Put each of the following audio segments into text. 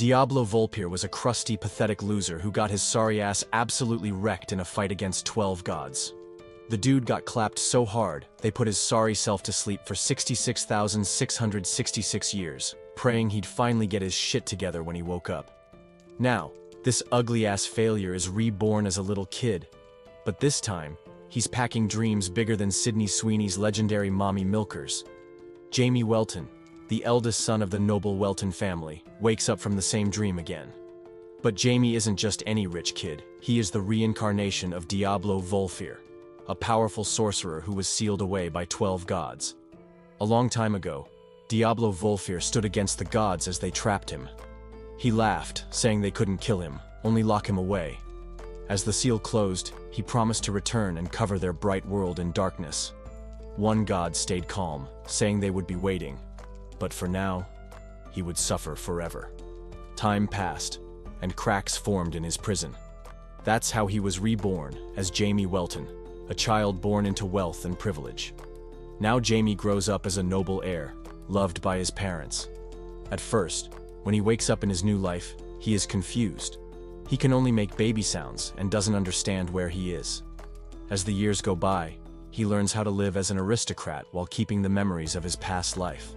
Diablo Volpir was a crusty, pathetic loser who got his sorry ass absolutely wrecked in a fight against 12 gods. The dude got clapped so hard, they put his sorry self to sleep for 66,666 years, praying he'd finally get his shit together when he woke up. Now, this ugly-ass failure is reborn as a little kid, but this time, he's packing dreams bigger than Sydney Sweeney's legendary mommy milkers. Jamie Welton, the eldest son of the noble Welton family, wakes up from the same dream again. But Jamie isn't just any rich kid, he is the reincarnation of Diablo Volpir, a powerful sorcerer who was sealed away by 12 gods. A long time ago, Diablo Volpir stood against the gods as they trapped him. He laughed, saying they couldn't kill him, only lock him away. As the seal closed, he promised to return and cover their bright world in darkness. One god stayed calm, saying they would be waiting. But for now, he would suffer forever. Time passed, and cracks formed in his prison. That's how he was reborn as Jamie Welton, a child born into wealth and privilege. Now Jamie grows up as a noble heir, loved by his parents. At first, when he wakes up in his new life, he is confused. He can only make baby sounds and doesn't understand where he is. As the years go by, he learns how to live as an aristocrat while keeping the memories of his past life.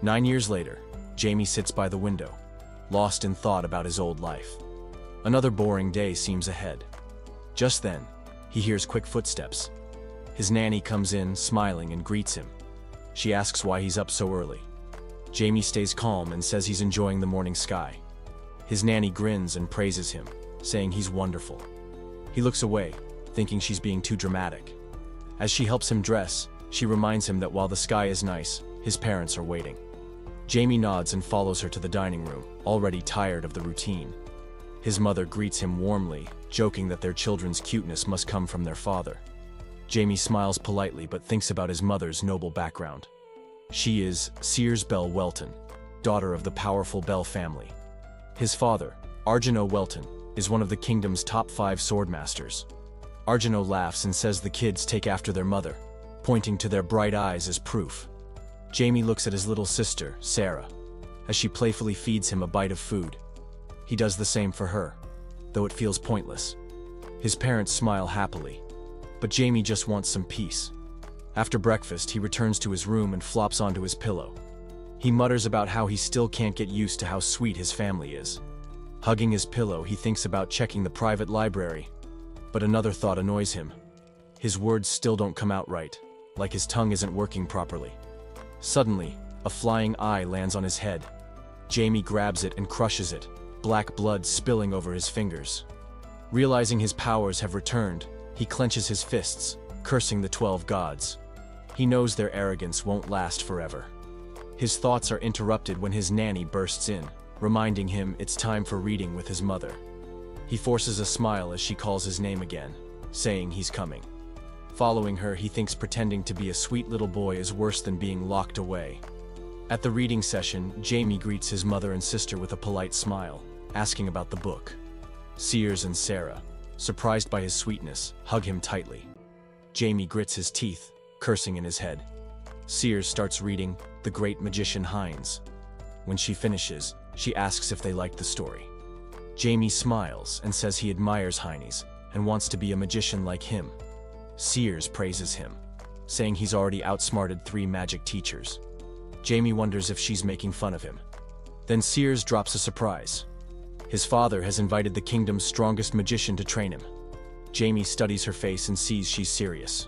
9 years later, Jamie sits by the window, lost in thought about his old life. Another boring day seems ahead. Just then, he hears quick footsteps. His nanny comes in, smiling, and greets him. She asks why he's up so early. Jamie stays calm and says he's enjoying the morning sky. His nanny grins and praises him, saying he's wonderful. He looks away, thinking she's being too dramatic. As she helps him dress, she reminds him that while the sky is nice, his parents are waiting. Jamie nods and follows her to the dining room, already tired of the routine. His mother greets him warmly, joking that their children's cuteness must come from their father. Jamie smiles politely but thinks about his mother's noble background. She is Sears Bell Welton, daughter of the powerful Bell family. His father, Arjano Welton, is one of the kingdom's top 5 swordmasters. Arjano laughs and says the kids take after their mother, pointing to their bright eyes as proof. Jamie looks at his little sister, Sarah, as she playfully feeds him a bite of food. He does the same for her, though it feels pointless. His parents smile happily, but Jamie just wants some peace. After breakfast, he returns to his room and flops onto his pillow. He mutters about how he still can't get used to how sweet his family is. Hugging his pillow, he thinks about checking the private library, but another thought annoys him. His words still don't come out right, like his tongue isn't working properly. Suddenly, a flying eye lands on his head. Jamie grabs it and crushes it, black blood spilling over his fingers. Realizing his powers have returned, he clenches his fists, cursing the 12 gods. He knows their arrogance won't last forever. His thoughts are interrupted when his nanny bursts in, reminding him it's time for reading with his mother. He forces a smile as she calls his name again, saying he's coming. Following her, he thinks pretending to be a sweet little boy is worse than being locked away. At the reading session, Jamie greets his mother and sister with a polite smile, asking about the book. Sears and Sarah, surprised by his sweetness, hug him tightly. Jamie grits his teeth, cursing in his head. Sears starts reading The Great Magician Hines. When she finishes, she asks if they liked the story. Jamie smiles and says he admires Hines and wants to be a magician like him. Sears praises him, saying he's already outsmarted 3 magic teachers. Jamie wonders if she's making fun of him. Then Sears drops a surprise. His father has invited the kingdom's strongest magician to train him. Jamie studies her face and sees she's serious.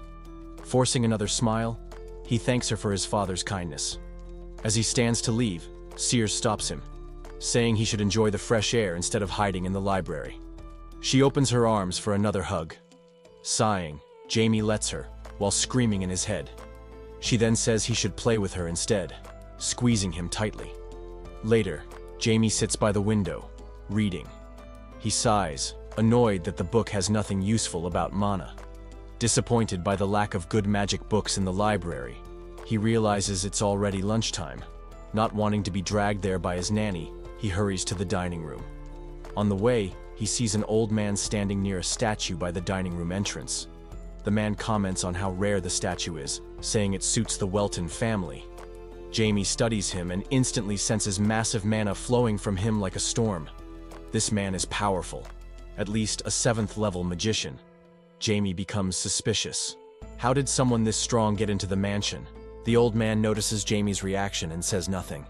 Forcing another smile, he thanks her for his father's kindness. As he stands to leave, Sears stops him, saying he should enjoy the fresh air instead of hiding in the library. She opens her arms for another hug. Sighing, Jamie lets her, while screaming in his head. She then says he should play with her instead, squeezing him tightly. Later, Jamie sits by the window, reading. He sighs, annoyed that the book has nothing useful about mana. Disappointed by the lack of good magic books in the library, he realizes it's already lunchtime. Not wanting to be dragged there by his nanny, he hurries to the dining room. On the way, he sees an old man standing near a statue by the dining room entrance. The man comments on how rare the statue is, saying it suits the Welton family. Jamie studies him and instantly senses massive mana flowing from him like a storm. This man is powerful, at least a 7th level magician. Jamie becomes suspicious. How did someone this strong get into the mansion? The old man notices Jamie's reaction and says nothing.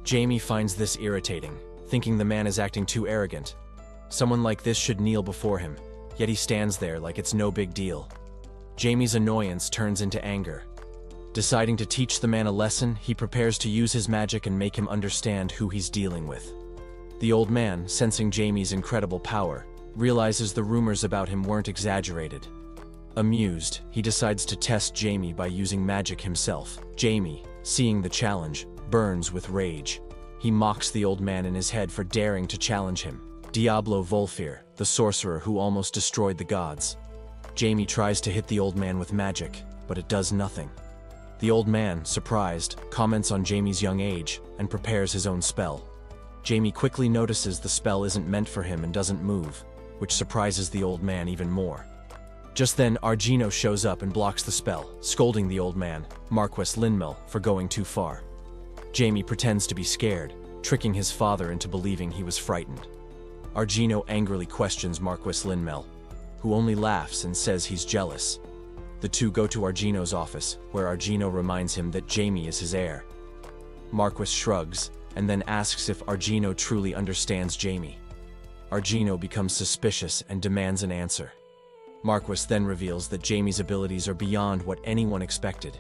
Jamie finds this irritating, thinking the man is acting too arrogant. Someone like this should kneel before him, yet he stands there like it's no big deal. Jamie's annoyance turns into anger. Deciding to teach the man a lesson, he prepares to use his magic and make him understand who he's dealing with. The old man, sensing Jamie's incredible power, realizes the rumors about him weren't exaggerated. Amused, he decides to test Jamie by using magic himself. Jamie, seeing the challenge, burns with rage. He mocks the old man in his head for daring to challenge him. Diablo Volfir, the sorcerer who almost destroyed the gods. Jamie tries to hit the old man with magic, but it does nothing. The old man, surprised, comments on Jamie's young age and prepares his own spell. Jamie quickly notices the spell isn't meant for him and doesn't move, which surprises the old man even more. Just then, Argino shows up and blocks the spell, scolding the old man, Marquis Linmel, for going too far. Jamie pretends to be scared, tricking his father into believing he was frightened. Argino angrily questions Marquis Linmel, who only laughs and says he's jealous. The two go to Argino's office, where Argino reminds him that Jamie is his heir. Marquis shrugs, and then asks if Argino truly understands Jamie. Argino becomes suspicious and demands an answer. Marquis then reveals that Jamie's abilities are beyond what anyone expected.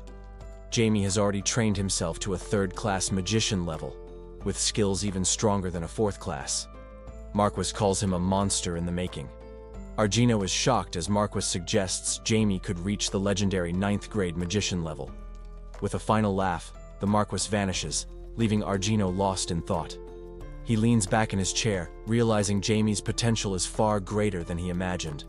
Jamie has already trained himself to a 3rd-class magician level, with skills even stronger than a 4th class. Marquis calls him a monster in the making. Argino is shocked as Marquis suggests Jamie could reach the legendary 9th-grade magician level. With a final laugh, the Marquis vanishes, leaving Argino lost in thought. He leans back in his chair, realizing Jamie's potential is far greater than he imagined.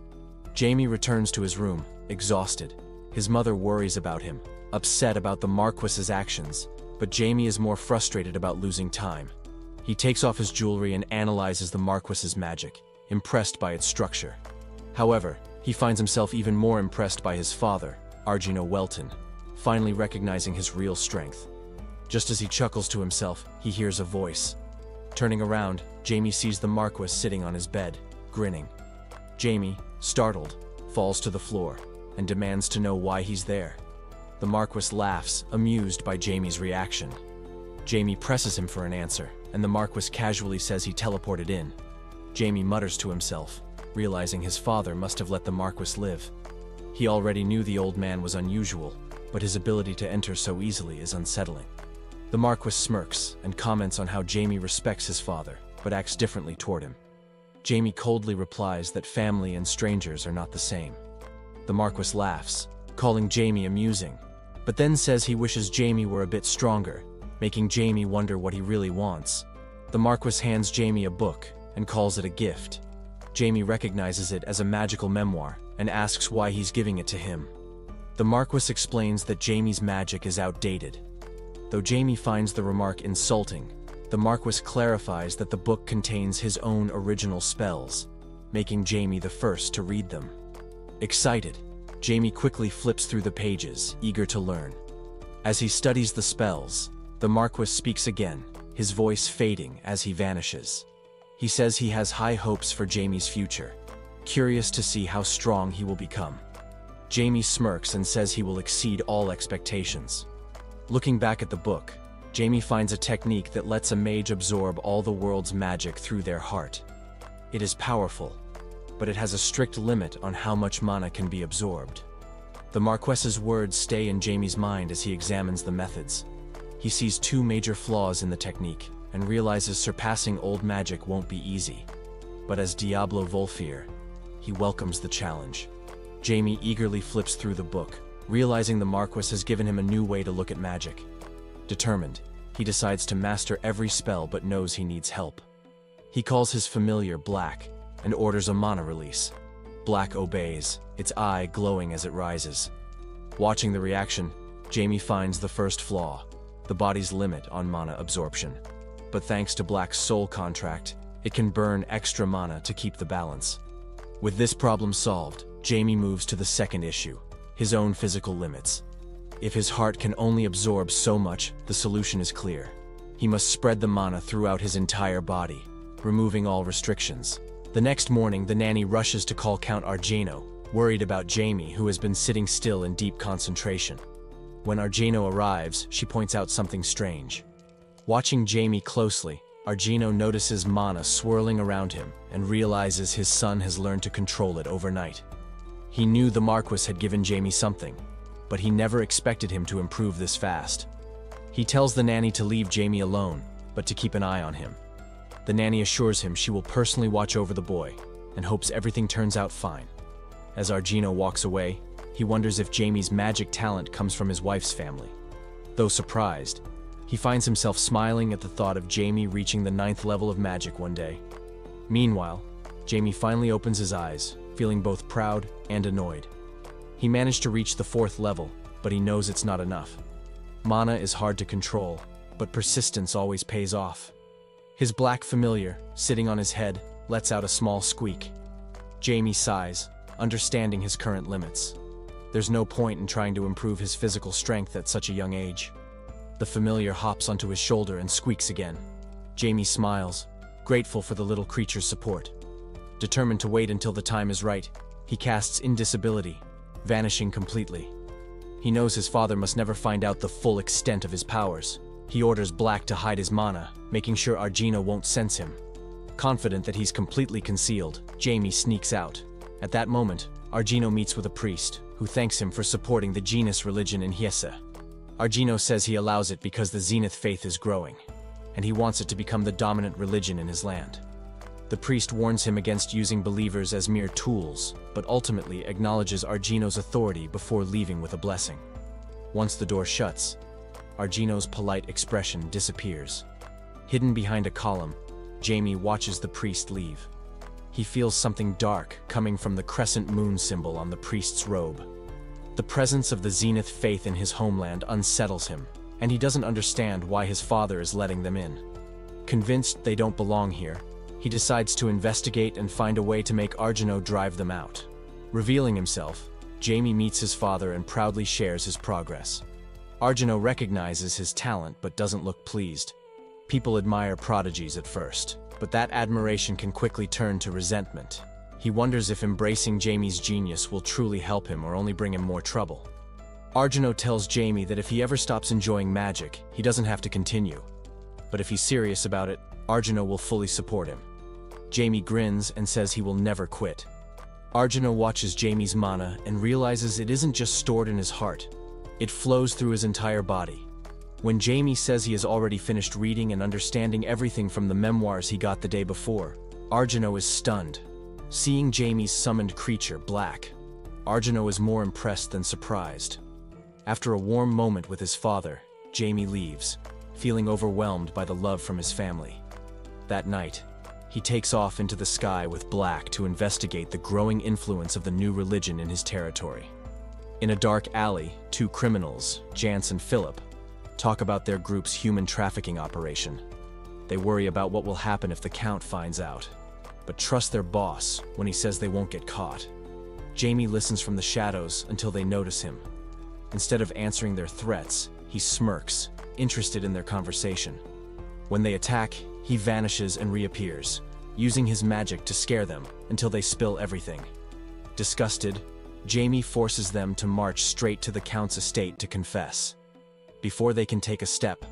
Jamie returns to his room, exhausted. His mother worries about him, upset about the Marquis's actions, but Jamie is more frustrated about losing time. He takes off his jewelry and analyzes the Marquis's magic, impressed by its structure. However, he finds himself even more impressed by his father, Argino Welton, finally recognizing his real strength. Just as he chuckles to himself, he hears a voice. Turning around, Jamie sees the Marquis sitting on his bed, grinning. Jamie, startled, falls to the floor and demands to know why he's there. The Marquis laughs, amused by Jamie's reaction. Jamie presses him for an answer, and the Marquis casually says he teleported in. Jamie mutters to himself, realizing his father must have let the Marquis live. He already knew the old man was unusual, but his ability to enter so easily is unsettling. The Marquis smirks and comments on how Jamie respects his father, but acts differently toward him. Jamie coldly replies that family and strangers are not the same. The Marquis laughs, calling Jamie amusing, but then says he wishes Jamie were a bit stronger, making Jamie wonder what he really wants. The Marquis hands Jamie a book and calls it a gift. Jamie recognizes it as a magical memoir and asks why he's giving it to him. The Marquis explains that Jamie's magic is outdated. Though Jamie finds the remark insulting, the Marquis clarifies that the book contains his own original spells, making Jamie the first to read them. Excited, Jamie quickly flips through the pages, eager to learn. As he studies the spells, the Marquis speaks again, his voice fading as he vanishes. He says he has high hopes for Jamie's future, curious to see how strong he will become. Jamie smirks and says he will exceed all expectations. Looking back at the book, Jamie finds a technique that lets a mage absorb all the world's magic through their heart. It is powerful, but it has a strict limit on how much mana can be absorbed. The Marquis's words stay in Jamie's mind as he examines the methods. He sees two major flaws in the technique and realizes surpassing old magic won't be easy. But as Diablo Volfir, he welcomes the challenge. Jamie eagerly flips through the book, realizing the Marquis has given him a new way to look at magic. Determined, he decides to master every spell but knows he needs help. He calls his familiar Black and orders a mana release. Black obeys, its eye glowing as it rises. Watching the reaction, Jamie finds the first flaw, the body's limit on mana absorption. But thanks to Black's soul contract, it can burn extra mana to keep the balance. With this problem solved, Jamie moves to the second issue, his own physical limits. If his heart can only absorb so much, the solution is clear. He must spread the mana throughout his entire body, removing all restrictions. The next morning, the nanny rushes to call Count Arjano, worried about Jamie, who has been sitting still in deep concentration. When Arjano arrives, she points out something strange. Watching Jamie closely, Arjano notices mana swirling around him and realizes his son has learned to control it overnight. He knew the Marquis had given Jamie something, but he never expected him to improve this fast. He tells the nanny to leave Jamie alone, but to keep an eye on him. The nanny assures him she will personally watch over the boy and hopes everything turns out fine. As Arjano walks away, he wonders if Jamie's magic talent comes from his wife's family. Though surprised, he finds himself smiling at the thought of Jamie reaching the 9th level of magic one day. Meanwhile, Jamie finally opens his eyes, feeling both proud and annoyed. He managed to reach the 4th level, but he knows it's not enough. Mana is hard to control, but persistence always pays off. His black familiar, sitting on his head, lets out a small squeak. Jamie sighs, understanding his current limits. There's no point in trying to improve his physical strength at such a young age. The familiar hops onto his shoulder and squeaks again. Jamie smiles, grateful for the little creature's support. Determined to wait until the time is right, he casts Indisability, vanishing completely. He knows his father must never find out the full extent of his powers. He orders Black to hide his mana, making sure Arjano won't sense him. Confident that he's completely concealed, Jamie sneaks out. At that moment, Arjano meets with a priest, who thanks him for supporting the Genus religion in Hiese. Arjano says he allows it because the Zenith faith is growing, and he wants it to become the dominant religion in his land. The priest warns him against using believers as mere tools, but ultimately acknowledges Arjano's authority before leaving with a blessing. Once the door shuts, Arjano's polite expression disappears. Hidden behind a column, Jamie watches the priest leave. He feels something dark coming from the crescent moon symbol on the priest's robe. The presence of the Zenith faith in his homeland unsettles him, and he doesn't understand why his father is letting them in. Convinced they don't belong here, he decides to investigate and find a way to make Arjano drive them out. Revealing himself, Jamie meets his father and proudly shares his progress. Arjano recognizes his talent but doesn't look pleased. People admire prodigies at first, but that admiration can quickly turn to resentment. He wonders if embracing Jamie's genius will truly help him or only bring him more trouble. Arjano tells Jamie that if he ever stops enjoying magic, he doesn't have to continue. But if he's serious about it, Arjano will fully support him. Jamie grins and says he will never quit. Arjano watches Jamie's mana and realizes it isn't just stored in his heart. It flows through his entire body. When Jamie says he has already finished reading and understanding everything from the memoirs he got the day before, Arjano is stunned. Seeing Jamie's summoned creature, Black, Arjano is more impressed than surprised. After a warm moment with his father, Jamie leaves, feeling overwhelmed by the love from his family. That night, he takes off into the sky with Black to investigate the growing influence of the new religion in his territory. In a dark alley, two criminals, Jance and Philip, talk about their group's human trafficking operation. They worry about what will happen if the Count finds out, but trust their boss when he says they won't get caught. Jamie listens from the shadows until they notice him. Instead of answering their threats, he smirks, interested in their conversation. When they attack, he vanishes and reappears, using his magic to scare them until they spill everything. Disgusted, Jamie forces them to march straight to the Count's estate to confess. Before they can take a step,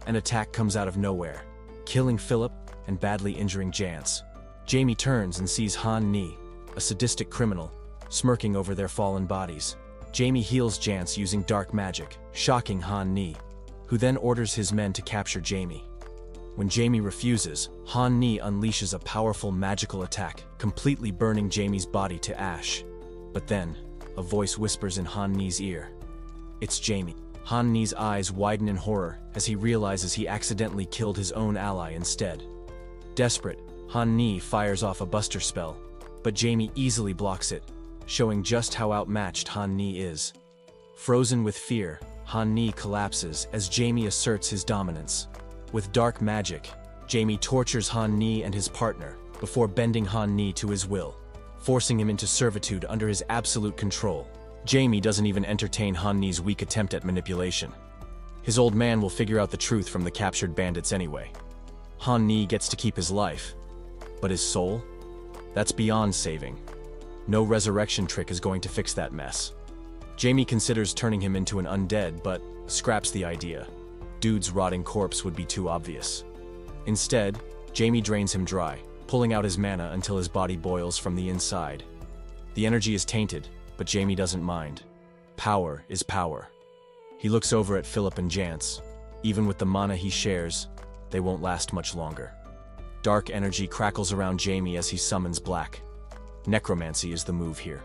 an attack comes out of nowhere, killing Philip and badly injuring Jance. Jamie turns and sees Han Ni, a sadistic criminal, smirking over their fallen bodies. Jamie heals Jance using dark magic, shocking Han Ni, who then orders his men to capture Jamie. When Jamie refuses, Han Ni unleashes a powerful magical attack, completely burning Jamie's body to ash. But then, a voice whispers in Han Ni's ear. It's Jamie. Han Ni's eyes widen in horror as he realizes he accidentally killed his own ally instead. Desperate, Han Ni fires off a buster spell, but Jamie easily blocks it, showing just how outmatched Han Ni is. Frozen with fear, Han Ni collapses as Jamie asserts his dominance. With dark magic, Jamie tortures Han Ni and his partner before bending Han Ni to his will, forcing him into servitude under his absolute control. Jamie doesn't even entertain Han Ni's weak attempt at manipulation. His old man will figure out the truth from the captured bandits anyway. Han Ni gets to keep his life, but his soul? That's beyond saving. No resurrection trick is going to fix that mess. Jamie considers turning him into an undead, but scraps the idea. Dude's rotting corpse would be too obvious. Instead, Jamie drains him dry, pulling out his mana until his body boils from the inside. The energy is tainted, but Jamie doesn't mind. Power is power. He looks over at Philip and Jance. Even with the mana he shares, they won't last much longer. Dark energy crackles around Jamie as he summons Black. Necromancy is the move here.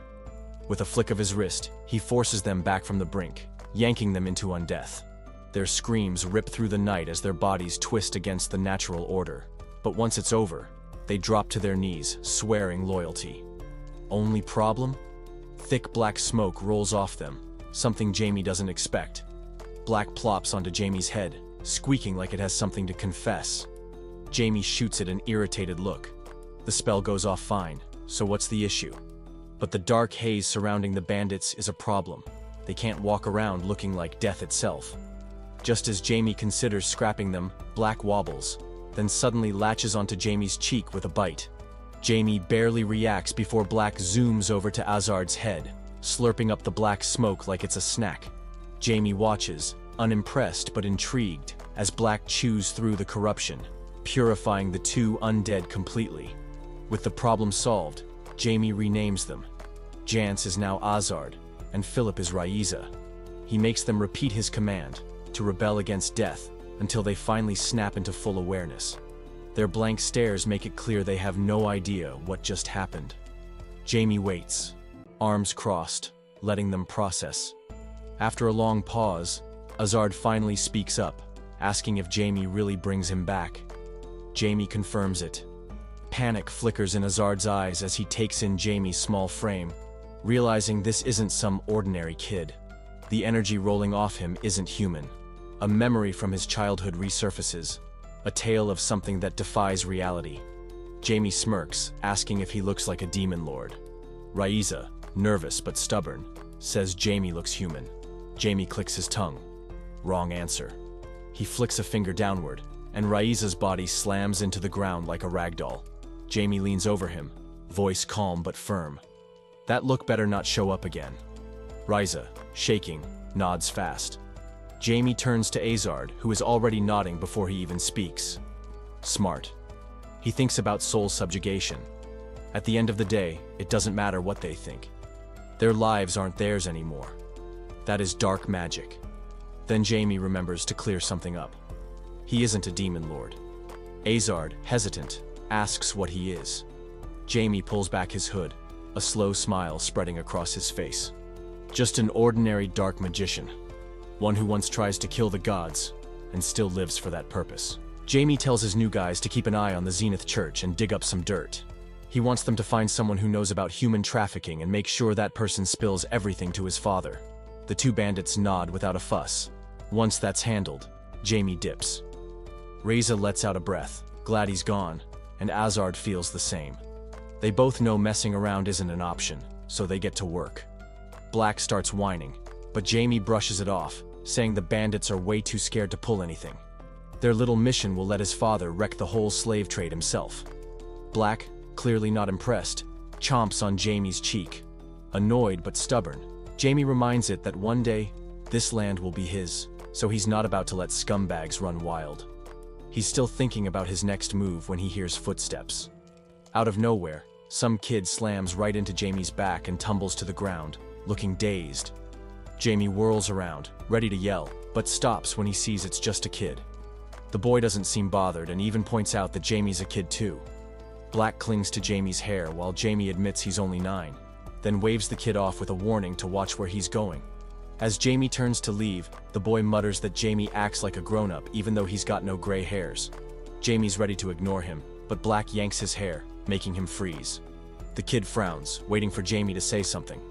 With a flick of his wrist, he forces them back from the brink, yanking them into undeath. Their screams rip through the night as their bodies twist against the natural order. But once it's over, they drop to their knees, swearing loyalty. Only problem? Thick black smoke rolls off them, something Jamie doesn't expect. Black plops onto Jamie's head, squeaking like it has something to confess. Jamie shoots it an irritated look. The spell goes off fine, so what's the issue? But the dark haze surrounding the bandits is a problem. They can't walk around looking like death itself. Just as Jamie considers scrapping them, Black wobbles, then suddenly latches onto Jamie's cheek with a bite. Jamie barely reacts before Black zooms over to Azard's head, slurping up the black smoke like it's a snack. Jamie watches, unimpressed but intrigued, as Black chews through the corruption, purifying the two undead completely. With the problem solved, Jamie renames them. Jance is now Azard, and Philip is Raiza. He makes them repeat his command, to rebel against death, until they finally snap into full awareness. Their blank stares make it clear they have no idea what just happened. Jamie waits, arms crossed, letting them process. After a long pause, Azard finally speaks up, asking if Jamie really brings him back. Jamie confirms it. Panic flickers in Azard's eyes as he takes in Jamie's small frame, realizing this isn't some ordinary kid. The energy rolling off him isn't human. A memory from his childhood resurfaces, a tale of something that defies reality. Jamie smirks, asking if he looks like a demon lord. Raiza, nervous but stubborn, says Jamie looks human. Jamie clicks his tongue. Wrong answer. He flicks a finger downward, and Raiza's body slams into the ground like a ragdoll. Jamie leans over him, voice calm but firm. That look better not show up again. Raiza, shaking, nods fast. Jamie turns to Azard, who is already nodding before he even speaks. Smart. He thinks about soul subjugation. At the end of the day, it doesn't matter what they think. Their lives aren't theirs anymore. That is dark magic. Then Jamie remembers to clear something up. He isn't a demon lord. Azard, hesitant, asks what he is. Jamie pulls back his hood, a slow smile spreading across his face. Just an ordinary dark magician. One who once tries to kill the gods, and still lives for that purpose. Jamie tells his new guys to keep an eye on the Zenith church and dig up some dirt. He wants them to find someone who knows about human trafficking and make sure that person spills everything to his father. The two bandits nod without a fuss. Once that's handled, Jamie dips. Raiza lets out a breath, glad he's gone, and Azard feels the same. They both know messing around isn't an option, so they get to work. Black starts whining, but Jamie brushes it off, saying the bandits are way too scared to pull anything. Their little mission will let his father wreck the whole slave trade himself. Black, clearly not impressed, chomps on Jamie's cheek. Annoyed but stubborn, Jamie reminds it that one day, this land will be his, so he's not about to let scumbags run wild. He's still thinking about his next move when he hears footsteps. Out of nowhere, some kid slams right into Jamie's back and tumbles to the ground, looking dazed. Jamie whirls around, ready to yell, but stops when he sees it's just a kid. The boy doesn't seem bothered and even points out that Jamie's a kid too. Black clings to Jamie's hair while Jamie admits he's only 9, then waves the kid off with a warning to watch where he's going. As Jamie turns to leave, the boy mutters that Jamie acts like a grown-up even though he's got no gray hairs. Jamie's ready to ignore him, but Black yanks his hair, making him freeze. The kid frowns, waiting for Jamie to say something.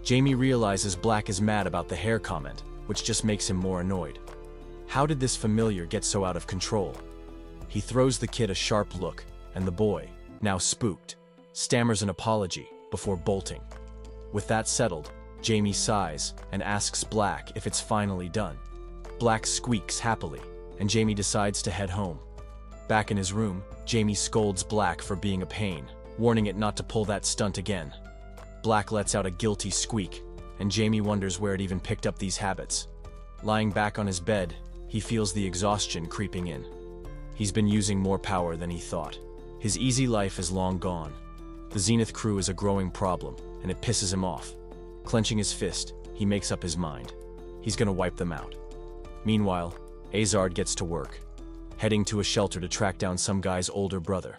Jamie realizes Black is mad about the hair comment, which just makes him more annoyed. How did this familiar get so out of control? He throws the kid a sharp look, and the boy, now spooked, stammers an apology before bolting. With that settled, Jamie sighs and asks Black if it's finally done. Black squeaks happily, and Jamie decides to head home. Back in his room, Jamie scolds Black for being a pain, warning it not to pull that stunt again. Black lets out a guilty squeak, and Jamie wonders where it even picked up these habits. Lying back on his bed, he feels the exhaustion creeping in. He's been using more power than he thought. His easy life is long gone. The Zenith crew is a growing problem, and it pisses him off. Clenching his fist, he makes up his mind. He's gonna wipe them out. Meanwhile, Azard gets to work, heading to a shelter to track down some guy's older brother.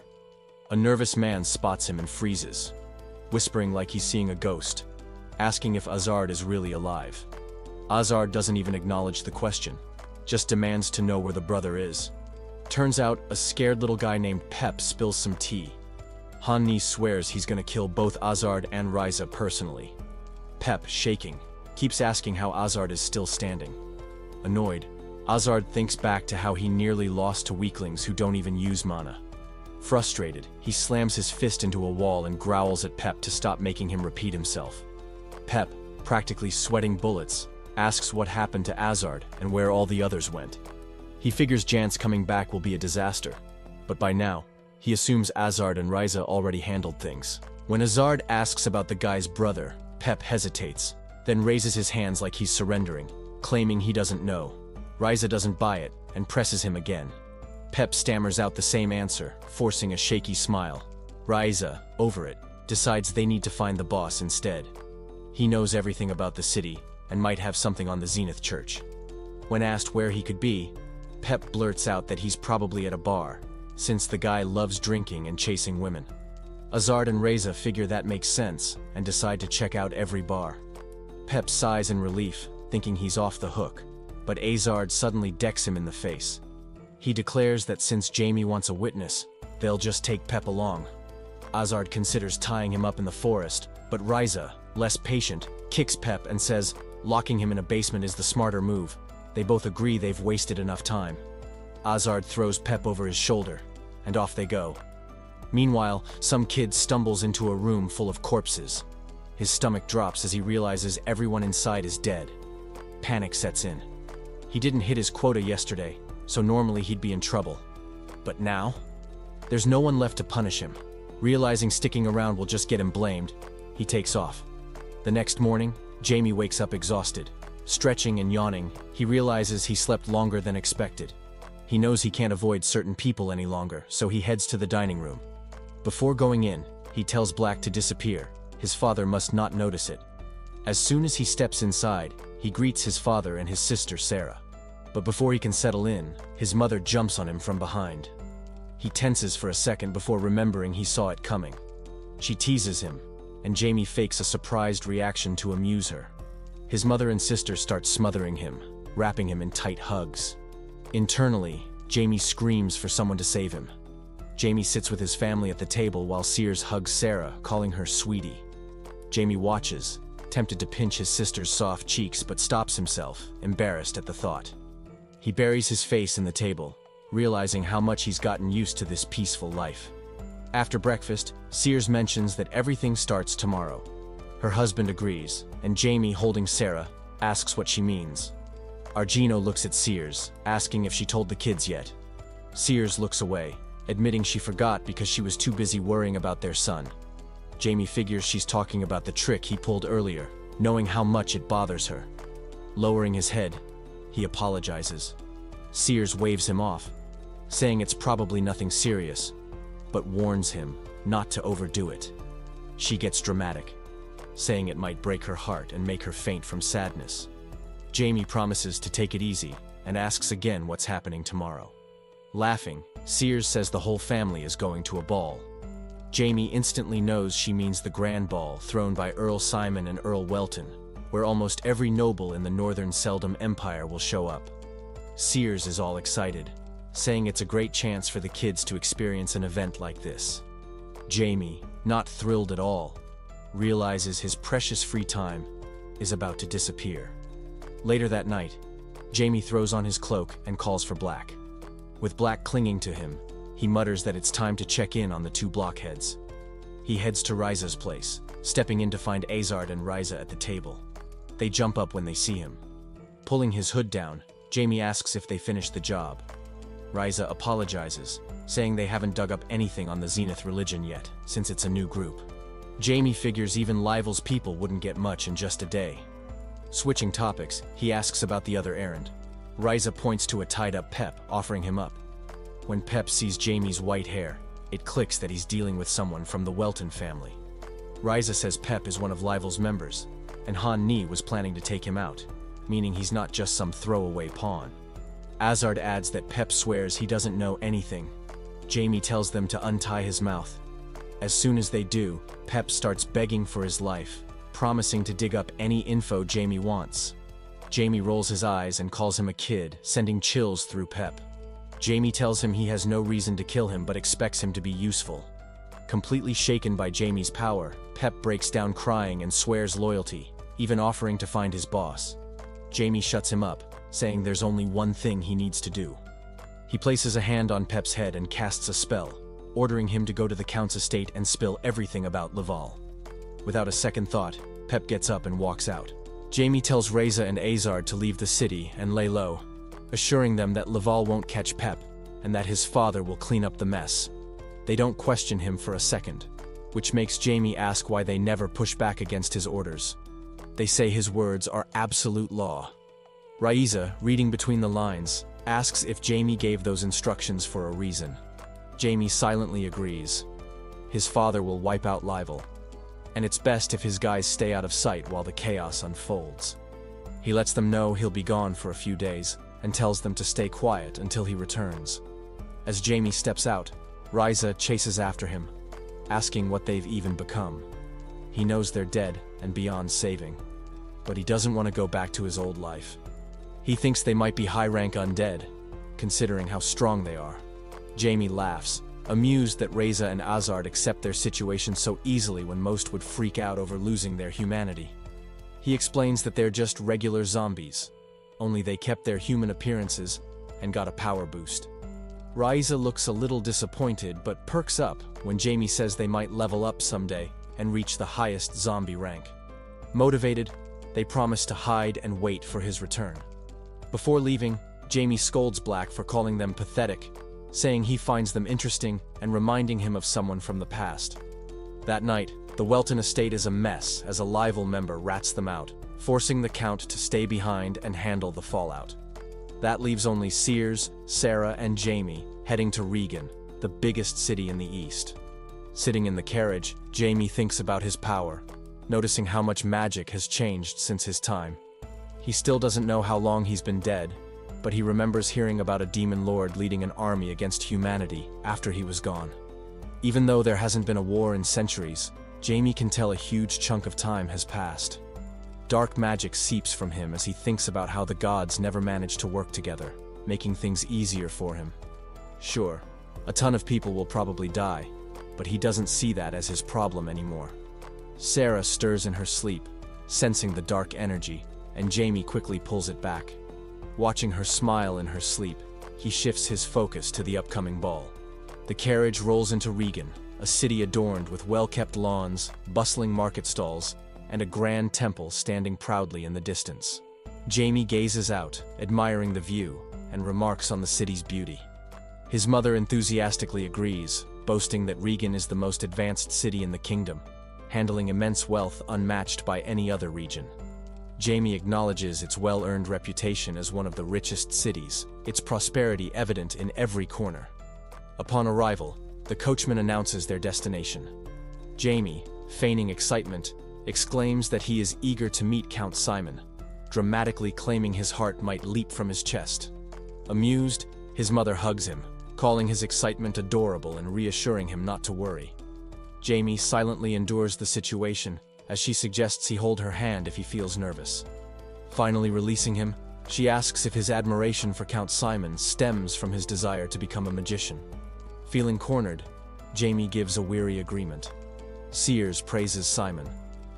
A nervous man spots him and freezes, whispering like he's seeing a ghost, asking if Azard is really alive. Azard doesn't even acknowledge the question, just demands to know where the brother is. Turns out, a scared little guy named Pep spills some tea. Han-Ni swears he's gonna kill both Azard and Ryza personally. Pep, shaking, keeps asking how Azard is still standing. Annoyed, Azard thinks back to how he nearly lost to weaklings who don't even use mana. Frustrated, he slams his fist into a wall and growls at Pep to stop making him repeat himself. Pep, practically sweating bullets, asks what happened to Azard and where all the others went. He figures Jance coming back will be a disaster, but by now, he assumes Azard and Ryza already handled things. When Azard asks about the guy's brother, Pep hesitates, then raises his hands like he's surrendering, claiming he doesn't know. Ryza doesn't buy it and presses him again. Pep stammers out the same answer, forcing a shaky smile. Ryza, over it, decides they need to find the boss instead. He knows everything about the city and might have something on the Zenith Church. When asked where he could be, Pep blurts out that he's probably at a bar, since the guy loves drinking and chasing women. Azard and Ryza figure that makes sense and decide to check out every bar. Pep sighs in relief, thinking he's off the hook, but Azard suddenly decks him in the face. He declares that since Jamie wants a witness, they'll just take Pep along. Azard considers tying him up in the forest, but Ryza, less patient, kicks Pep and says locking him in a basement is the smarter move. They both agree they've wasted enough time. Azard throws Pep over his shoulder, and off they go. Meanwhile, some kid stumbles into a room full of corpses. His stomach drops as he realizes everyone inside is dead. Panic sets in. He didn't hit his quota yesterday, so normally he'd be in trouble. But now? There's no one left to punish him. Realizing sticking around will just get him blamed, he takes off. The next morning, Jamie wakes up exhausted. Stretching and yawning, he realizes he slept longer than expected. He knows he can't avoid certain people any longer, so he heads to the dining room. Before going in, he tells Black to disappear. His father must not notice it. As soon as he steps inside, he greets his father and his sister Sarah. But before he can settle in, his mother jumps on him from behind. He tenses for a second before remembering he saw it coming. She teases him, and Jamie fakes a surprised reaction to amuse her. His mother and sister start smothering him, wrapping him in tight hugs. Internally, Jamie screams for someone to save him. Jamie sits with his family at the table while Sears hugs Sarah, calling her sweetie. Jamie watches, tempted to pinch his sister's soft cheeks but stops himself, embarrassed at the thought. He buries his face in the table, realizing how much he's gotten used to this peaceful life. After breakfast, Sears mentions that everything starts tomorrow. Her husband agrees, and Jamie, holding Sarah, asks what she means. Argino looks at Sears, asking if she told the kids yet. Sears looks away, admitting she forgot because she was too busy worrying about their son. Jamie figures she's talking about the trick he pulled earlier, knowing how much it bothers her. Lowering his head, he apologizes. Sears waves him off, saying it's probably nothing serious, but warns him not to overdo it. She gets dramatic, saying it might break her heart and make her faint from sadness. Jamie promises to take it easy and asks again what's happening tomorrow. Laughing, Sears says the whole family is going to a ball. Jamie instantly knows she means the grand ball thrown by Earl Simon and Earl Welton, where almost every noble in the Northern Seldom Empire will show up. Sears is all excited, saying it's a great chance for the kids to experience an event like this. Jamie, not thrilled at all, realizes his precious free time is about to disappear. Later that night, Jamie throws on his cloak and calls for Black. With Black clinging to him, he mutters that it's time to check in on the two blockheads. He heads to Ryza's place, stepping in to find Azard and Ryza at the table. They jump up when they see him. Pulling his hood down, Jamie asks if they finished the job. Ryza apologizes, saying they haven't dug up anything on the Zenith religion yet, since it's a new group. Jamie figures even Livel's people wouldn't get much in just a day. Switching topics, he asks about the other errand. Ryza points to a tied-up Pep, offering him up. When Pep sees Jamie's white hair, it clicks that he's dealing with someone from the Welton family. Ryza says Pep is one of Livel's members, and Han Ni was planning to take him out, meaning he's not just some throwaway pawn. Azard adds that Pep swears he doesn't know anything. Jamie tells them to untie his mouth. As soon as they do, Pep starts begging for his life, promising to dig up any info Jamie wants. Jamie rolls his eyes and calls him a kid, sending chills through Pep. Jamie tells him he has no reason to kill him but expects him to be useful. Completely shaken by Jamie's power, Pep breaks down crying and swears loyalty, even offering to find his boss. Jamie shuts him up, saying there's only one thing he needs to do. He places a hand on Pep's head and casts a spell, ordering him to go to the Count's estate and spill everything about Laval. Without a second thought, Pep gets up and walks out. Jamie tells Reza and Azard to leave the city and lay low, assuring them that Laval won't catch Pep and that his father will clean up the mess. They don't question him for a second, which makes Jamie ask why they never push back against his orders. They say his words are absolute law. Raiza, reading between the lines, asks if Jamie gave those instructions for a reason. Jamie silently agrees. His father will wipe out Livel, and it's best if his guys stay out of sight while the chaos unfolds. He lets them know he'll be gone for a few days, and tells them to stay quiet until he returns. As Jamie steps out, Raiza chases after him, asking what they've even become. He knows they're dead and beyond saving, but he doesn't want to go back to his old life. He thinks they might be high-rank undead, considering how strong they are. Jamie laughs, amused that Reza and Azard accept their situation so easily when most would freak out over losing their humanity. He explains that they're just regular zombies, only they kept their human appearances and got a power boost. Raiza looks a little disappointed but perks up when Jamie says they might level up someday and reach the highest zombie rank. Motivated, they promise to hide and wait for his return. Before leaving, Jamie scolds Black for calling them pathetic, saying he finds them interesting and reminding him of someone from the past. That night, the Welton estate is a mess as a Livel member rats them out, forcing the Count to stay behind and handle the fallout. That leaves only Sears, Sarah, and Jamie heading to Regan, the biggest city in the east. Sitting in the carriage, Jamie thinks about his power, noticing how much magic has changed since his time. He still doesn't know how long he's been dead, but he remembers hearing about a demon lord leading an army against humanity after he was gone. Even though there hasn't been a war in centuries, Jamie can tell a huge chunk of time has passed. Dark magic seeps from him as he thinks about how the gods never managed to work together, making things easier for him. Sure, a ton of people will probably die, but he doesn't see that as his problem anymore. Sarah stirs in her sleep, sensing the dark energy, and Jamie quickly pulls it back. Watching her smile in her sleep, he shifts his focus to the upcoming ball. The carriage rolls into Regan, a city adorned with well-kept lawns, bustling market stalls, and a grand temple standing proudly in the distance. Jamie gazes out, admiring the view, and remarks on the city's beauty. His mother enthusiastically agrees, boasting that Regan is the most advanced city in the kingdom, handling immense wealth unmatched by any other region. Jamie acknowledges its well-earned reputation as one of the richest cities, its prosperity evident in every corner. Upon arrival, the coachman announces their destination. Jamie, feigning excitement, exclaims that he is eager to meet Count Simon, dramatically claiming his heart might leap from his chest. Amused, his mother hugs him, calling his excitement adorable and reassuring him not to worry. Jamie silently endures the situation, as she suggests he hold her hand if he feels nervous. Finally releasing him, she asks if his admiration for Count Simon stems from his desire to become a magician. Feeling cornered, Jamie gives a weary agreement. Sears praises Simon,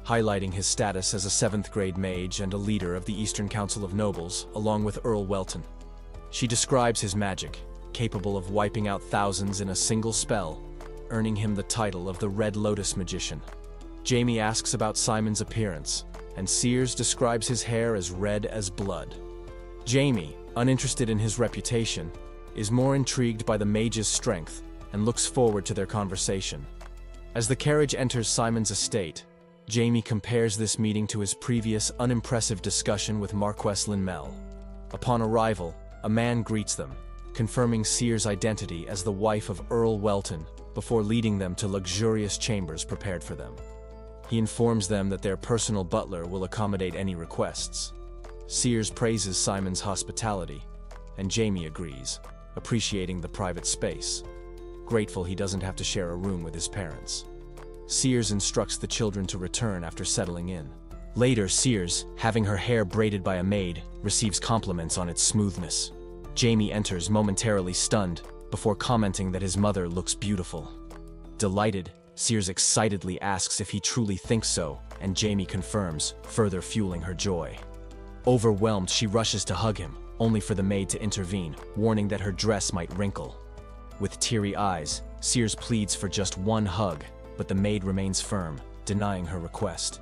highlighting his status as a 7th-grade mage and a leader of the Eastern Council of Nobles, along with Earl Welton. She describes his magic, capable of wiping out thousands in a single spell, earning him the title of the Red Lotus Magician. Jamie asks about Simon's appearance, and Sears describes his hair as red as blood. Jamie, uninterested in his reputation, is more intrigued by the mage's strength and looks forward to their conversation. As the carriage enters Simon's estate, Jamie compares this meeting to his previous unimpressive discussion with Marquess Linmel. Upon arrival, a man greets them, confirming Sears' identity as the wife of Earl Welton before leading them to luxurious chambers prepared for them. He informs them that their personal butler will accommodate any requests. Sears praises Simon's hospitality, and Jamie agrees, appreciating the private space, grateful he doesn't have to share a room with his parents. Sears instructs the children to return after settling in. Later, Sears, having her hair braided by a maid, receives compliments on its smoothness. Jamie enters momentarily stunned, before commenting that his mother looks beautiful. Delighted, Sears excitedly asks if he truly thinks so, and Jamie confirms, further fueling her joy. Overwhelmed, she rushes to hug him, only for the maid to intervene, warning that her dress might wrinkle. With teary eyes, Sears pleads for just one hug, but the maid remains firm, denying her request.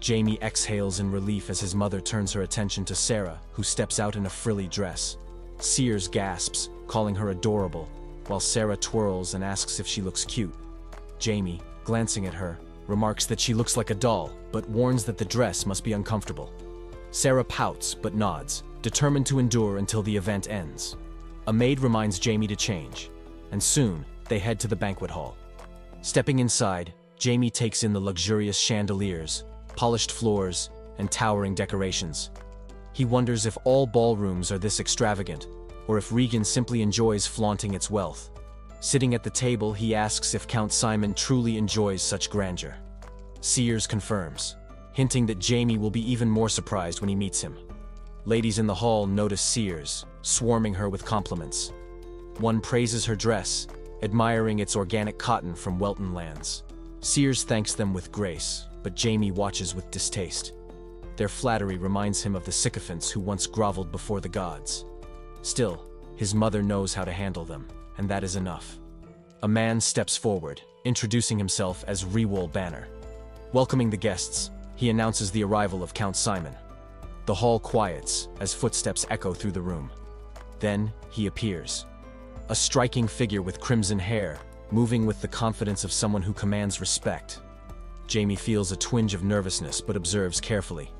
Jamie exhales in relief as his mother turns her attention to Sarah, who steps out in a frilly dress. Sears gasps, calling her adorable, while Sarah twirls and asks if she looks cute. Jamie, glancing at her, remarks that she looks like a doll, but warns that the dress must be uncomfortable. Sarah pouts but nods, determined to endure until the event ends. A maid reminds Jamie to change, and soon they head to the banquet hall. Stepping inside, Jamie takes in the luxurious chandeliers, polished floors, and towering decorations. He wonders if all ballrooms are this extravagant, or if Regan simply enjoys flaunting its wealth. Sitting at the table, he asks if Count Simon truly enjoys such grandeur. Sears confirms, hinting that Jamie will be even more surprised when he meets him. Ladies in the hall notice Sears, swarming her with compliments. One praises her dress, admiring its organic cotton from Welton lands. Sears thanks them with grace, but Jamie watches with distaste. Their flattery reminds him of the sycophants who once groveled before the gods. Still, his mother knows how to handle them, and that is enough. A man steps forward, introducing himself as Rewol Banner. Welcoming the guests, he announces the arrival of Count Simon. The hall quiets as footsteps echo through the room. Then he appears. A striking figure with crimson hair, moving with the confidence of someone who commands respect. Jamie feels a twinge of nervousness but observes carefully.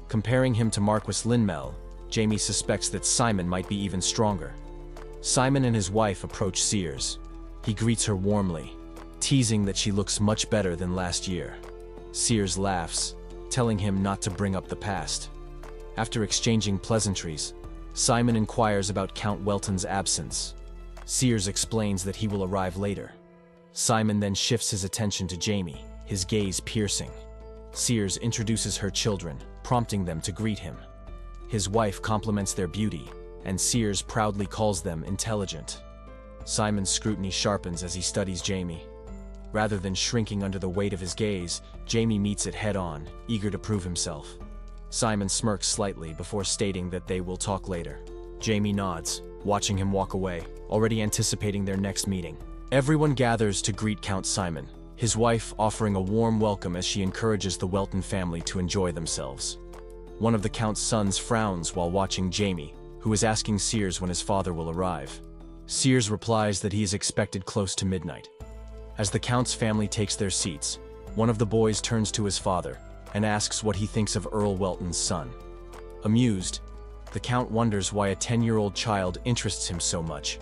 Comparing him to Marquess Linmel, Jamie suspects that Simon might be even stronger. Simon and his wife approach Sears. He greets her warmly, teasing that she looks much better than last year. Sears laughs, telling him not to bring up the past. After exchanging pleasantries, Simon inquires about Count Welton's absence. Sears explains that he will arrive later. Simon then shifts his attention to Jamie, his gaze piercing. Sears introduces her children, prompting them to greet him. His wife compliments their beauty, and Sears proudly calls them intelligent. Simon's scrutiny sharpens as he studies Jamie. Rather than shrinking under the weight of his gaze, Jamie meets it head-on, eager to prove himself. Simon smirks slightly before stating that they will talk later. Jamie nods, watching him walk away, already anticipating their next meeting. Everyone gathers to greet Count Simon, his wife offering a warm welcome as she encourages the Welton family to enjoy themselves. One of the Count's sons frowns while watching Jamie, who is asking Sears when his father will arrive. Sears replies that he is expected close to midnight. As the Count's family takes their seats, one of the boys turns to his father and asks what he thinks of Earl Welton's son. Amused, the Count wonders why a 10-year-old child interests him so much.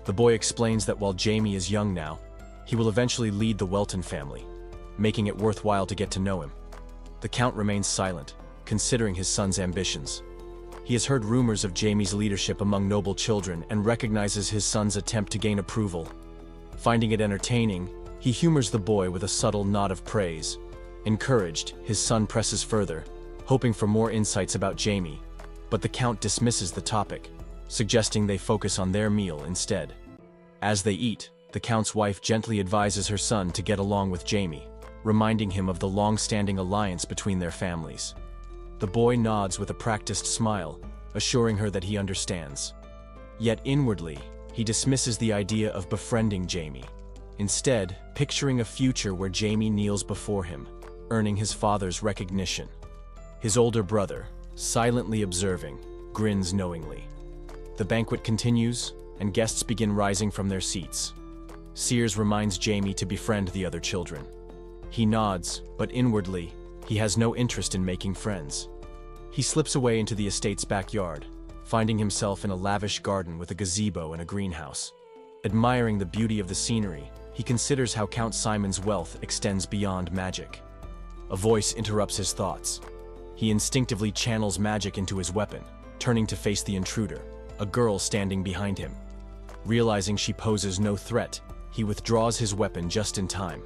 The boy explains that while Jamie is young now, he will eventually lead the Welton family, making it worthwhile to get to know him. The Count remains silent, considering his son's ambitions. He has heard rumors of Jamie's leadership among noble children and recognizes his son's attempt to gain approval. Finding it entertaining, he humors the boy with a subtle nod of praise. Encouraged, his son presses further, hoping for more insights about Jamie, but the Count dismisses the topic, suggesting they focus on their meal instead. As they eat, the Count's wife gently advises her son to get along with Jamie, reminding him of the long-standing alliance between their families. The boy nods with a practiced smile, assuring her that he understands. Yet inwardly, he dismisses the idea of befriending Jamie, instead picturing a future where Jamie kneels before him, earning his father's recognition. His older brother, silently observing, grins knowingly. The banquet continues, and guests begin rising from their seats. Sears reminds Jamie to befriend the other children. He nods, but inwardly, he has no interest in making friends. He slips away into the estate's backyard, finding himself in a lavish garden with a gazebo and a greenhouse. Admiring the beauty of the scenery, he considers how Count Simon's wealth extends beyond magic. A voice interrupts his thoughts. He instinctively channels magic into his weapon, turning to face the intruder, a girl standing behind him. Realizing she poses no threat, he withdraws his weapon just in time.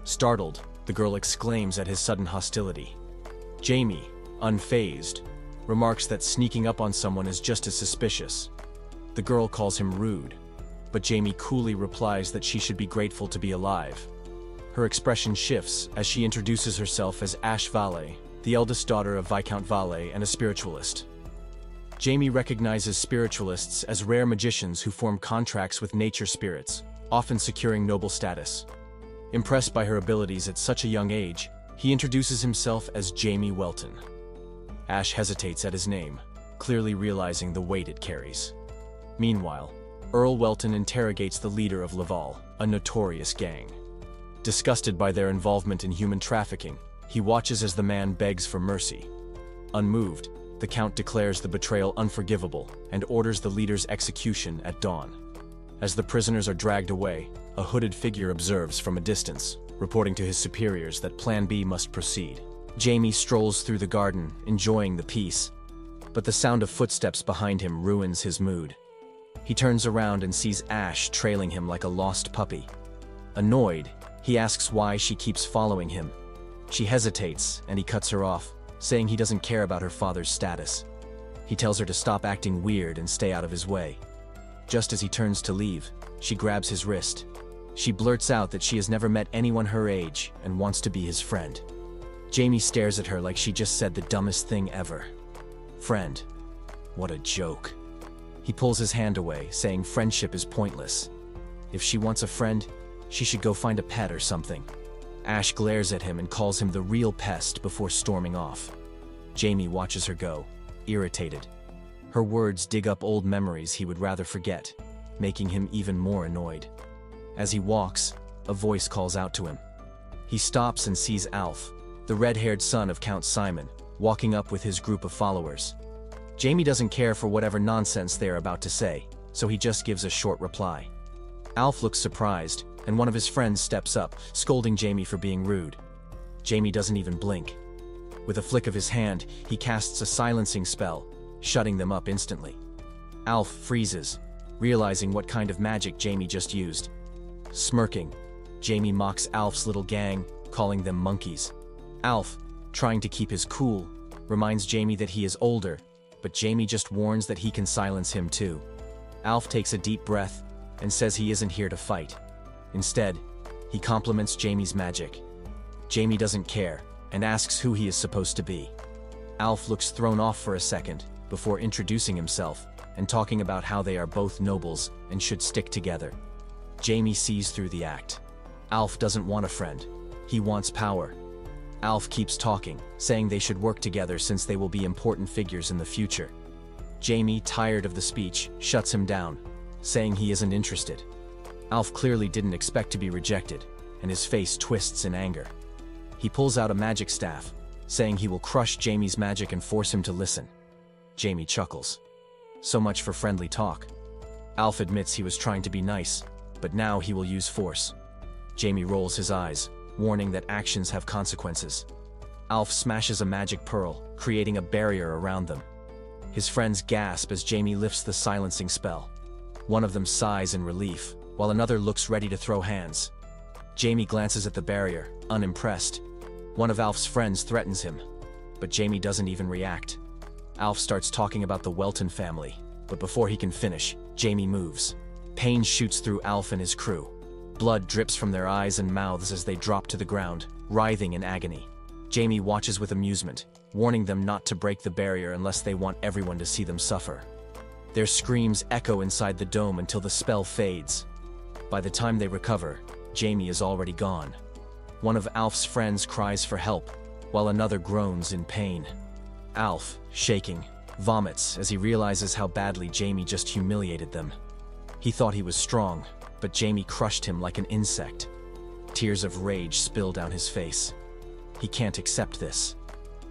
Startled, the girl exclaims at his sudden hostility. Jamie, unfazed, remarks that sneaking up on someone is just as suspicious. The girl calls him rude, but Jamie coolly replies that she should be grateful to be alive. Her expression shifts as she introduces herself as Ash Valle, the eldest daughter of Viscount Valle and a spiritualist. Jamie recognizes spiritualists as rare magicians who form contracts with nature spirits, often securing noble status. Impressed by her abilities at such a young age, he introduces himself as Jamie Welton. Ash hesitates at his name, clearly realizing the weight it carries. Meanwhile, Earl Welton interrogates the leader of Laval, a notorious gang. Disgusted by their involvement in human trafficking, he watches as the man begs for mercy. Unmoved, the Count declares the betrayal unforgivable and orders the leader's execution at dawn. As the prisoners are dragged away, a hooded figure observes from a distance, reporting to his superiors that Plan B must proceed. Jamie strolls through the garden, enjoying the peace, but the sound of footsteps behind him ruins his mood. He turns around and sees Ash trailing him like a lost puppy. Annoyed, he asks why she keeps following him. She hesitates, and he cuts her off, saying he doesn't care about her father's status. He tells her to stop acting weird and stay out of his way. Just as he turns to leave, she grabs his wrist. She blurts out that she has never met anyone her age and wants to be his friend. Jamie stares at her like she just said the dumbest thing ever. Friend. What a joke. He pulls his hand away, saying friendship is pointless. If she wants a friend, she should go find a pet or something. Ash glares at him and calls him the real pest before storming off. Jamie watches her go, irritated. Her words dig up old memories he would rather forget, making him even more annoyed. As he walks, a voice calls out to him. He stops and sees Alf, the red-haired son of Count Simon, walking up with his group of followers. Jamie doesn't care for whatever nonsense they are about to say, so he just gives a short reply. Alf looks surprised, and one of his friends steps up, scolding Jamie for being rude. Jamie doesn't even blink. With a flick of his hand, he casts a silencing spell, shutting them up instantly. Alf freezes, realizing what kind of magic Jamie just used. Smirking, Jamie mocks Alf's little gang, calling them monkeys. Alf, trying to keep his cool, reminds Jamie that he is older, but Jamie just warns that he can silence him too. Alf takes a deep breath and says he isn't here to fight. Instead, he compliments Jamie's magic. Jamie doesn't care and asks who he is supposed to be. Alf looks thrown off for a second before introducing himself and talking about how they are both nobles and should stick together. Jamie sees through the act. Alf doesn't want a friend. He wants power. Alf keeps talking, saying they should work together since they will be important figures in the future. Jamie, tired of the speech, shuts him down, saying he isn't interested. Alf clearly didn't expect to be rejected, and his face twists in anger. He pulls out a magic staff, saying he will crush Jamie's magic and force him to listen. Jamie chuckles. So much for friendly talk. Alf admits he was trying to be nice, but now he will use force. Jamie rolls his eyes, warning that actions have consequences. Alf smashes a magic pearl, creating a barrier around them. His friends gasp as Jamie lifts the silencing spell. One of them sighs in relief, while another looks ready to throw hands. Jamie glances at the barrier, unimpressed. One of Alf's friends threatens him, but Jamie doesn't even react. Alf starts talking about the Welton family, but before he can finish, Jamie moves. Pain shoots through Alf and his crew. Blood drips from their eyes and mouths as they drop to the ground, writhing in agony. Jamie watches with amusement, warning them not to break the barrier unless they want everyone to see them suffer. Their screams echo inside the dome until the spell fades. By the time they recover, Jamie is already gone. One of Alf's friends cries for help, while another groans in pain. Alf, shaking, vomits as he realizes how badly Jamie just humiliated them. He thought he was strong, but Jamie crushed him like an insect. Tears of rage spill down his face. He can't accept this.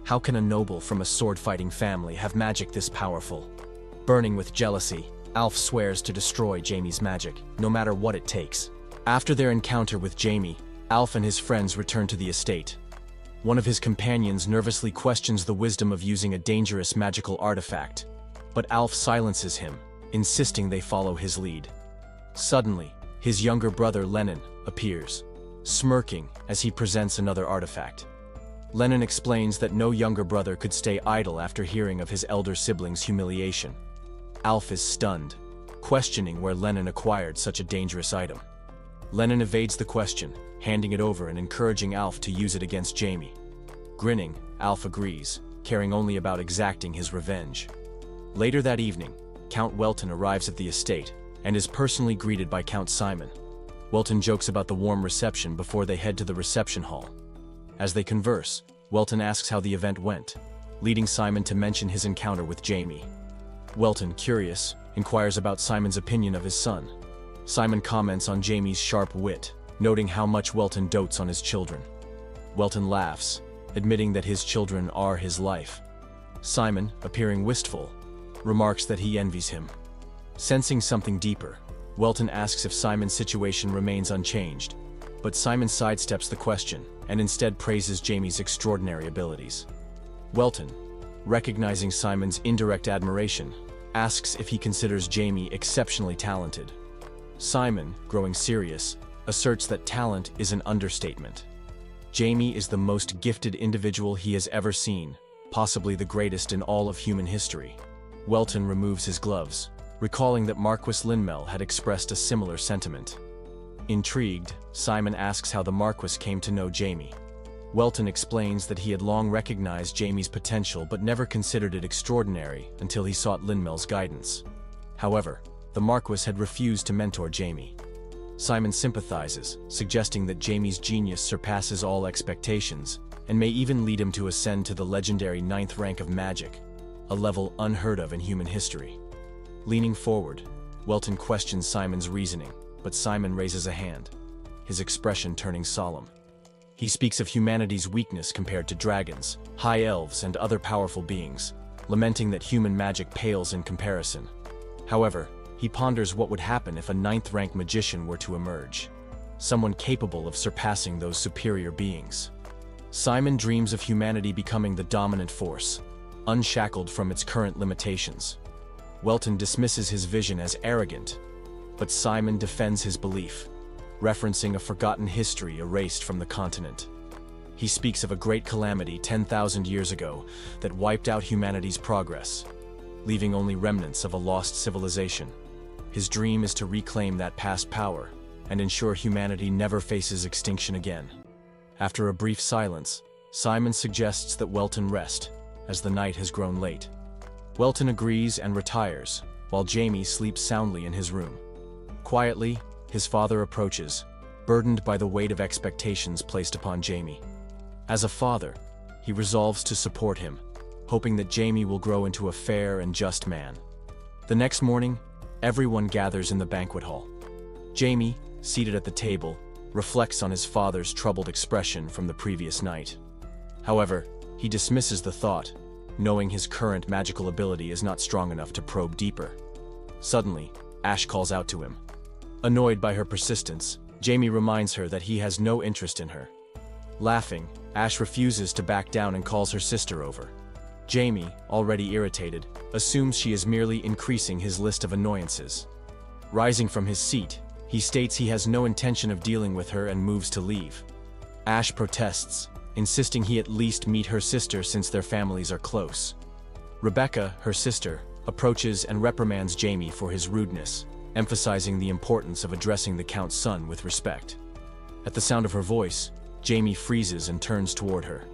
How can a noble from a sword-fighting family have magic this powerful? Burning with jealousy, Alf swears to destroy Jamie's magic, no matter what it takes. After their encounter with Jamie, Alf and his friends return to the estate. One of his companions nervously questions the wisdom of using a dangerous magical artifact, but Alf silences him, insisting they follow his lead. Suddenly, his younger brother Lennon appears, smirking as he presents another artifact. Lennon explains that no younger brother could stay idle after hearing of his elder sibling's humiliation. Alf is stunned, questioning where Lennon acquired such a dangerous item. Lennon evades the question, handing it over and encouraging Alf to use it against Jamie. Grinning, Alf agrees, caring only about exacting his revenge. Later that evening, Count Welton arrives at the estate and is personally greeted by Count Simon. Welton jokes about the warm reception before they head to the reception hall. As they converse, Welton asks how the event went, leading Simon to mention his encounter with Jamie. Welton, curious, inquires about Simon's opinion of his son. Simon comments on Jamie's sharp wit, noting how much Welton dotes on his children. Welton laughs, admitting that his children are his life. Simon, appearing wistful, remarks that he envies him. Sensing something deeper, Welton asks if Simon's situation remains unchanged, but Simon sidesteps the question and instead praises Jamie's extraordinary abilities. Welton, recognizing Simon's indirect admiration, asks if he considers Jamie exceptionally talented. Simon, growing serious, asserts that talent is an understatement. Jamie is the most gifted individual he has ever seen, possibly the greatest in all of human history. Welton removes his gloves, recalling that Marquis Linmel had expressed a similar sentiment. Intrigued, Simon asks how the Marquis came to know Jamie. Welton explains that he had long recognized Jamie's potential but never considered it extraordinary until he sought Linmel's guidance. However, the Marquis had refused to mentor Jamie. Simon sympathizes, suggesting that Jamie's genius surpasses all expectations and may even lead him to ascend to the legendary 9th rank of magic, a level unheard of in human history. Leaning forward, Welton questions Simon's reasoning, but Simon raises a hand, his expression turning solemn. He speaks of humanity's weakness compared to dragons, high elves, and other powerful beings, lamenting that human magic pales in comparison. However, he ponders what would happen if a 9th-rank magician were to emerge, someone capable of surpassing those superior beings. Simon dreams of humanity becoming the dominant force, unshackled from its current limitations. Welton dismisses his vision as arrogant, but Simon defends his belief, referencing a forgotten history erased from the continent. He speaks of a great calamity 10,000 years ago that wiped out humanity's progress, leaving only remnants of a lost civilization. His dream is to reclaim that past power and ensure humanity never faces extinction again. After a brief silence, Simon suggests that Welton rest, as the night has grown late. Welton agrees and retires, while Jamie sleeps soundly in his room. Quietly, his father approaches, burdened by the weight of expectations placed upon Jamie. As a father, he resolves to support him, hoping that Jamie will grow into a fair and just man. The next morning, everyone gathers in the banquet hall. Jamie, seated at the table, reflects on his father's troubled expression from the previous night. However, he dismisses the thought, knowing his current magical ability is not strong enough to probe deeper. Suddenly, Ash calls out to him. Annoyed by her persistence, Jamie reminds her that he has no interest in her. Laughing, Ash refuses to back down and calls her sister over. Jamie, already irritated, assumes she is merely increasing his list of annoyances. Rising from his seat, he states he has no intention of dealing with her and moves to leave. Ash protests, insisting he at least meet her sister since their families are close. Rebecca, her sister, approaches and reprimands Jamie for his rudeness, emphasizing the importance of addressing the Count's son with respect. At the sound of her voice, Jamie freezes and turns toward her.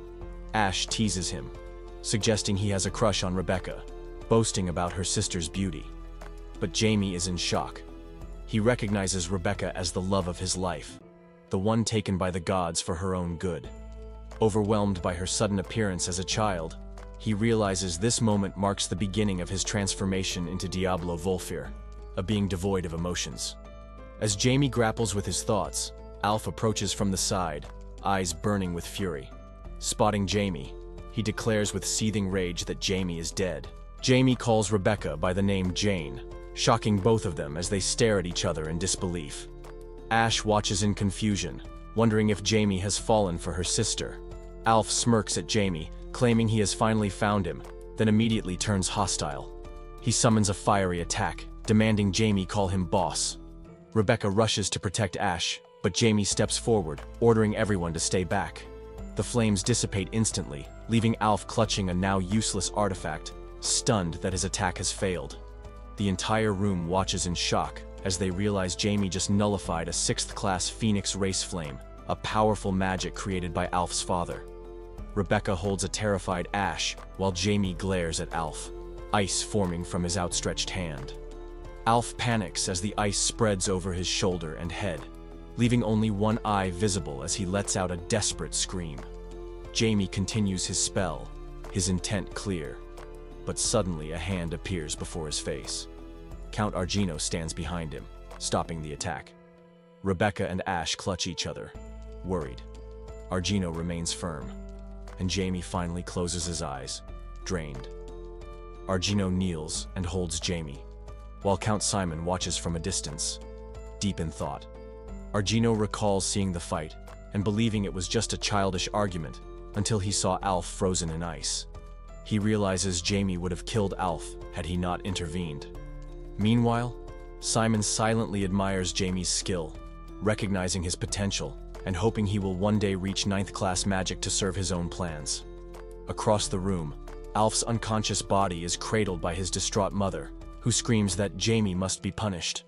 Ash teases him, suggesting he has a crush on Rebecca, boasting about her sister's beauty. But Jamie is in shock. He recognizes Rebecca as the love of his life, the one taken by the gods for her own good. Overwhelmed by her sudden appearance as a child, He realizes this moment marks the beginning of his transformation into Diablo Volfir, a being devoid of emotions. As Jamie grapples with his thoughts, Alf approaches from the side, eyes burning with fury. Spotting Jamie, he declares with seething rage that Jamie is dead. Jamie calls Rebecca by the name Jane, shocking both of them as they stare at each other in disbelief. Ash watches in confusion, wondering if Jamie has fallen for her sister. Alf smirks at Jamie, claiming he has finally found him, then immediately turns hostile. He summons a fiery attack, demanding Jamie call him boss. Rebecca rushes to protect Ash, but Jamie steps forward, ordering everyone to stay back. The flames dissipate instantly, leaving Alf clutching a now useless artifact, stunned that his attack has failed. The entire room watches in shock as they realize Jamie just nullified a 6th-class Phoenix race flame, a powerful magic created by Alf's father. Rebecca holds a terrified Ash, while Jamie glares at Alf, ice forming from his outstretched hand. Alf panics as the ice spreads over his shoulder and head, leaving only one eye visible as he lets out a desperate scream. Jamie continues his spell, his intent clear, but suddenly a hand appears before his face. Count Argino stands behind him, stopping the attack. Rebecca and Ash clutch each other, worried. Argino remains firm, and Jamie finally closes his eyes, drained. Argino kneels and holds Jamie, while Count Simon watches from a distance, deep in thought. Argino recalls seeing the fight and believing it was just a childish argument until he saw Alf frozen in ice. He realizes Jamie would have killed Alf had he not intervened. Meanwhile, Simon silently admires Jamie's skill, recognizing his potential and hoping he will one day reach 9th-class magic to serve his own plans. Across the room, Alf's unconscious body is cradled by his distraught mother, who screams that Jamie must be punished.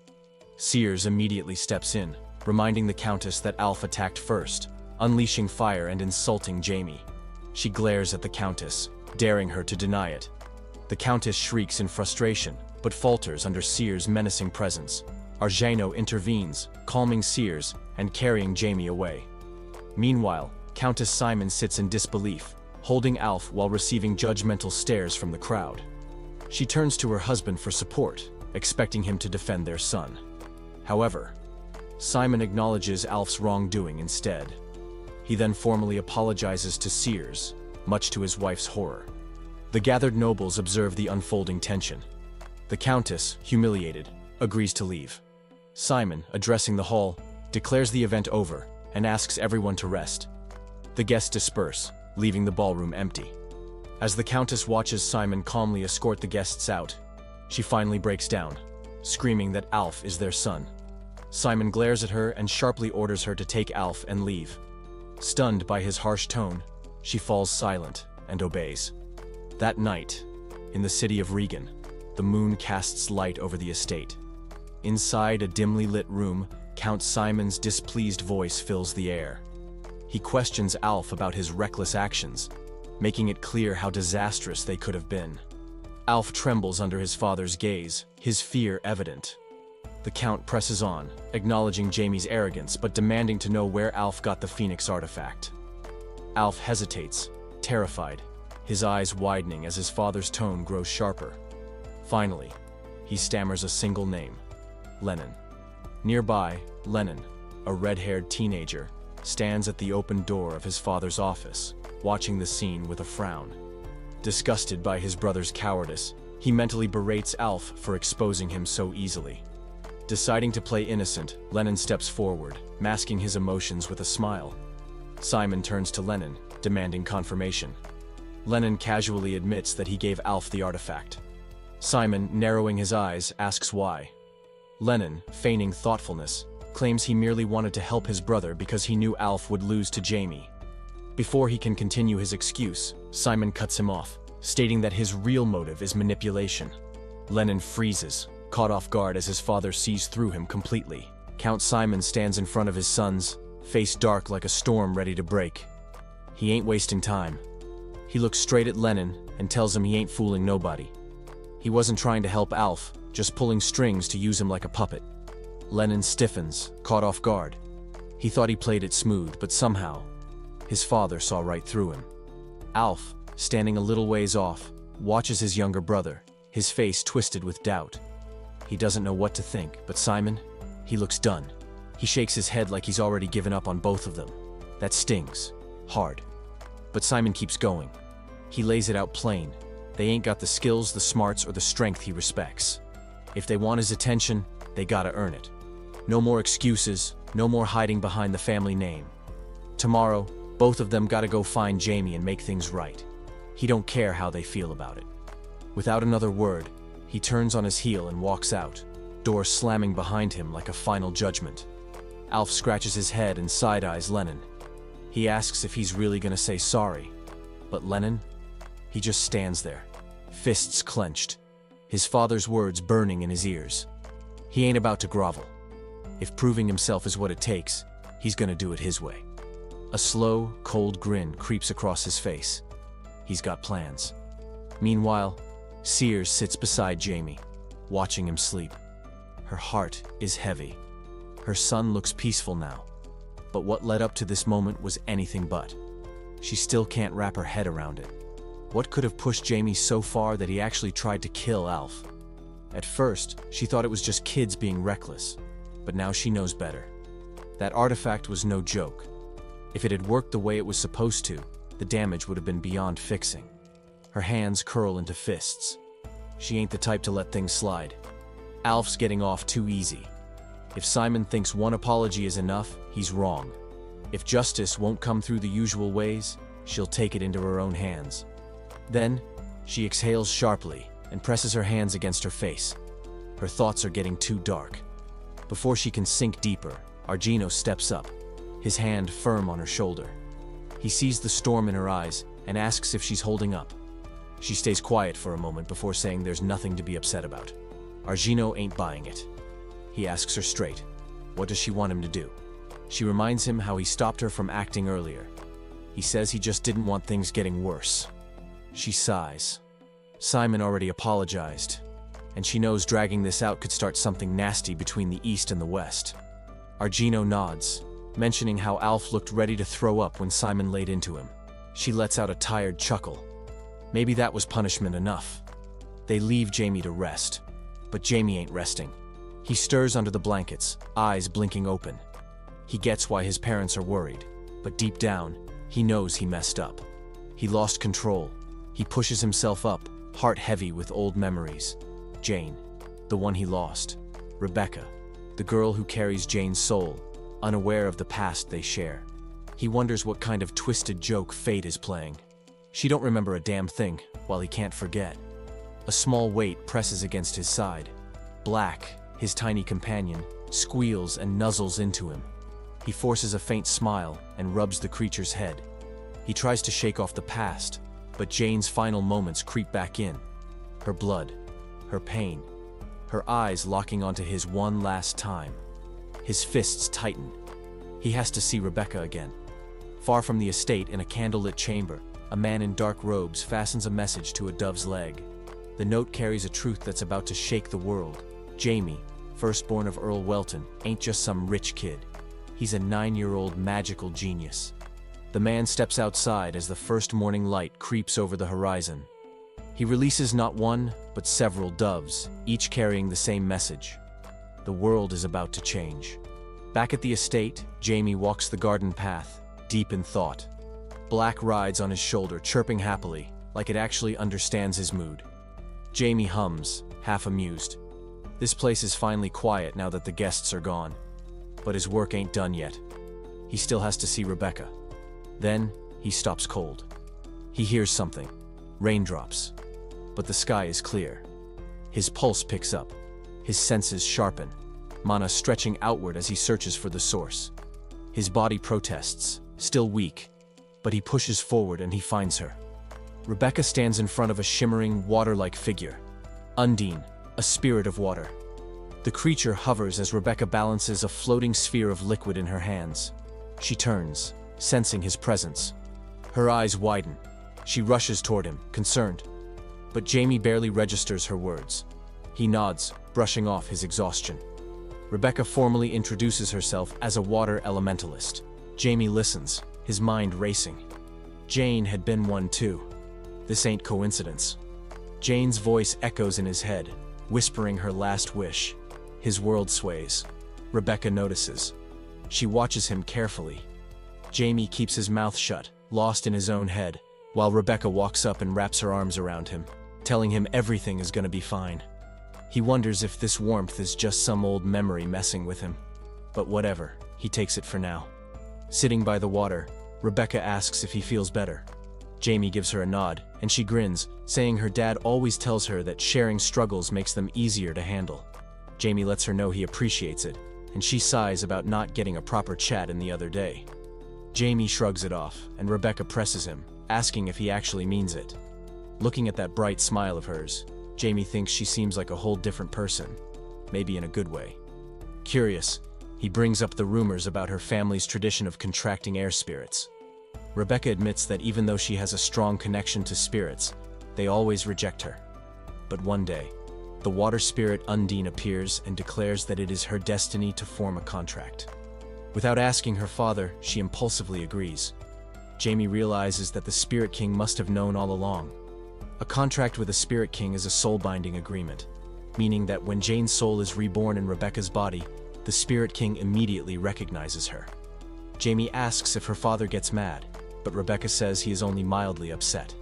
Sears immediately steps in, reminding the Countess that Alf attacked first, unleashing fire and insulting Jamie. She glares at the Countess, daring her to deny it. The Countess shrieks in frustration, but falters under Sears' menacing presence. Argino intervenes, calming Sears and carrying Jamie away. Meanwhile, Countess Simon sits in disbelief, holding Alf while receiving judgmental stares from the crowd. She turns to her husband for support, expecting him to defend their son. However, Simon acknowledges Alf's wrongdoing instead. He then formally apologizes to Sears, much to his wife's horror. The gathered nobles observe the unfolding tension. The Countess, humiliated, agrees to leave. Simon, addressing the hall, declares the event over and asks everyone to rest. The guests disperse, leaving the ballroom empty. As the Countess watches Simon calmly escort the guests out, she finally breaks down, screaming that Alf is their son. Simon glares at her and sharply orders her to take Alf and leave. Stunned by his harsh tone, she falls silent and obeys. That night, in the city of Regan, the moon casts light over the estate. Inside a dimly lit room, Count Simon's displeased voice fills the air. He questions Alf about his reckless actions, making it clear how disastrous they could have been. Alf trembles under his father's gaze, his fear evident. The Count presses on, acknowledging Jamie's arrogance but demanding to know where Alf got the Phoenix artifact. Alf hesitates, terrified, his eyes widening as his father's tone grows sharper. Finally, he stammers a single name: Lennon. Nearby, Lennon, a red-haired teenager, stands at the open door of his father's office, watching the scene with a frown. Disgusted by his brother's cowardice, he mentally berates Alf for exposing him so easily. Deciding to play innocent, Lennon steps forward, masking his emotions with a smile. Simon turns to Lennon, demanding confirmation. Lennon casually admits that he gave Alf the artifact. Simon, narrowing his eyes, asks why. Lennon, feigning thoughtfulness, claims he merely wanted to help his brother because he knew Alf would lose to Jamie. Before he can continue his excuse, Simon cuts him off, stating that his real motive is manipulation. Lennon freezes, caught off guard as his father sees through him completely. Count Simon stands in front of his sons, face dark like a storm ready to break. He ain't wasting time. He looks straight at Lennon and tells him he ain't fooling nobody. He wasn't trying to help Alf, just pulling strings to use him like a puppet. Lennon stiffens, caught off guard. He thought he played it smooth, but somehow, his father saw right through him. Alf, standing a little ways off, watches his younger brother, his face twisted with doubt. He doesn't know what to think, but Simon, he looks done. He shakes his head like he's already given up on both of them. That stings. Hard. But Simon keeps going. He lays it out plain. They ain't got the skills, the smarts, or the strength he respects. If they want his attention, they gotta earn it. No more excuses, no more hiding behind the family name. Tomorrow, both of them gotta go find Jamie and make things right. He don't care how they feel about it. Without another word, he turns on his heel and walks out, door slamming behind him like a final judgment. Alf scratches his head and side-eyes Lennon. He asks if he's really gonna say sorry, but Lennon, he just stands there, fists clenched, his father's words burning in his ears. He ain't about to grovel. If proving himself is what it takes, he's gonna do it his way. A slow, cold grin creeps across his face. He's got plans. Meanwhile, Sears sits beside Jamie, watching him sleep. Her heart is heavy. Her son looks peaceful now, but what led up to this moment was anything but. She still can't wrap her head around it. What could have pushed Jamie so far that he actually tried to kill Alf? At first, she thought it was just kids being reckless, but now she knows better. That artifact was no joke. If it had worked the way it was supposed to, the damage would have been beyond fixing. Her hands curl into fists. She ain't the type to let things slide. Alf's getting off too easy. If Simon thinks one apology is enough, he's wrong. If justice won't come through the usual ways, she'll take it into her own hands. Then, she exhales sharply and presses her hands against her face. Her thoughts are getting too dark. Before she can sink deeper, Argino steps up, his hand firm on her shoulder. He sees the storm in her eyes and asks if she's holding up. She stays quiet for a moment before saying there's nothing to be upset about. Argino ain't buying it. He asks her straight, what does she want him to do? She reminds him how he stopped her from acting earlier. He says he just didn't want things getting worse. She sighs. Simon already apologized, and she knows dragging this out could start something nasty between the East and the West. Argino nods, mentioning how Alf looked ready to throw up when Simon laid into him. She lets out a tired chuckle. Maybe that was punishment enough. They leave Jamie to rest, but Jamie ain't resting. He stirs under the blankets, eyes blinking open. He gets why his parents are worried, but deep down, he knows he messed up. He lost control. He pushes himself up, heart heavy with old memories. Jane, the one he lost. Rebecca, the girl who carries Jane's soul, unaware of the past they share. He wonders what kind of twisted joke fate is playing. She don't remember a damn thing, while he can't forget. A small weight presses against his side. Black, his tiny companion, squeals and nuzzles into him. He forces a faint smile and rubs the creature's head. He tries to shake off the past, but Jane's final moments creep back in. Her blood, her pain, her eyes locking onto his one last time. His fists tighten. He has to see Rebecca again. Far from the estate, in a candlelit chamber, a man in dark robes fastens a message to a dove's leg. The note carries a truth that's about to shake the world. Jamie, firstborn of Earl Welton, ain't just some rich kid. He's a 9-year-old magical genius. The man steps outside as the first morning light creeps over the horizon. He releases not one, but several doves, each carrying the same message. The world is about to change. Back at the estate, Jamie walks the garden path, deep in thought. Black rides on his shoulder, chirping happily, like it actually understands his mood. Jamie hums, half amused. This place is finally quiet now that the guests are gone. But his work ain't done yet. He still has to see Rebecca. Then, he stops cold. He hears something. Raindrops. But the sky is clear. His pulse picks up. His senses sharpen. Mana stretching outward as he searches for the source. His body protests, still weak. But he pushes forward and he finds her. Rebecca stands in front of a shimmering, water-like figure. Undine, a spirit of water. The creature hovers as Rebecca balances a floating sphere of liquid in her hands. She turns, sensing his presence. Her eyes widen. She rushes toward him, concerned. But Jamie barely registers her words. He nods, brushing off his exhaustion. Rebecca formally introduces herself as a water elementalist. Jamie listens, his mind racing. Jane had been one too. This ain't coincidence. Jane's voice echoes in his head, whispering her last wish. His world sways. Rebecca notices. She watches him carefully. Jamie keeps his mouth shut, lost in his own head, while Rebecca walks up and wraps her arms around him, telling him everything is gonna be fine. He wonders if this warmth is just some old memory messing with him. But whatever, he takes it for now. Sitting by the water, Rebecca asks if he feels better. Jamie gives her a nod, and she grins, saying her dad always tells her that sharing struggles makes them easier to handle. Jamie lets her know he appreciates it, and she sighs about not getting a proper chat in the other day. Jamie shrugs it off, and Rebecca presses him, asking if he actually means it. Looking at that bright smile of hers, Jamie thinks she seems like a whole different person, maybe in a good way. Curious, he brings up the rumors about her family's tradition of contracting air spirits. Rebecca admits that even though she has a strong connection to spirits, they always reject her. But one day, the water spirit Undine appears and declares that it is her destiny to form a contract. Without asking her father, she impulsively agrees. Jamie realizes that the Spirit King must have known all along. A contract with a Spirit King is a soul-binding agreement, meaning that when Jane's soul is reborn in Rebecca's body, the Spirit King immediately recognizes her. Jamie asks if her father gets mad, but Rebecca says he is only mildly upset.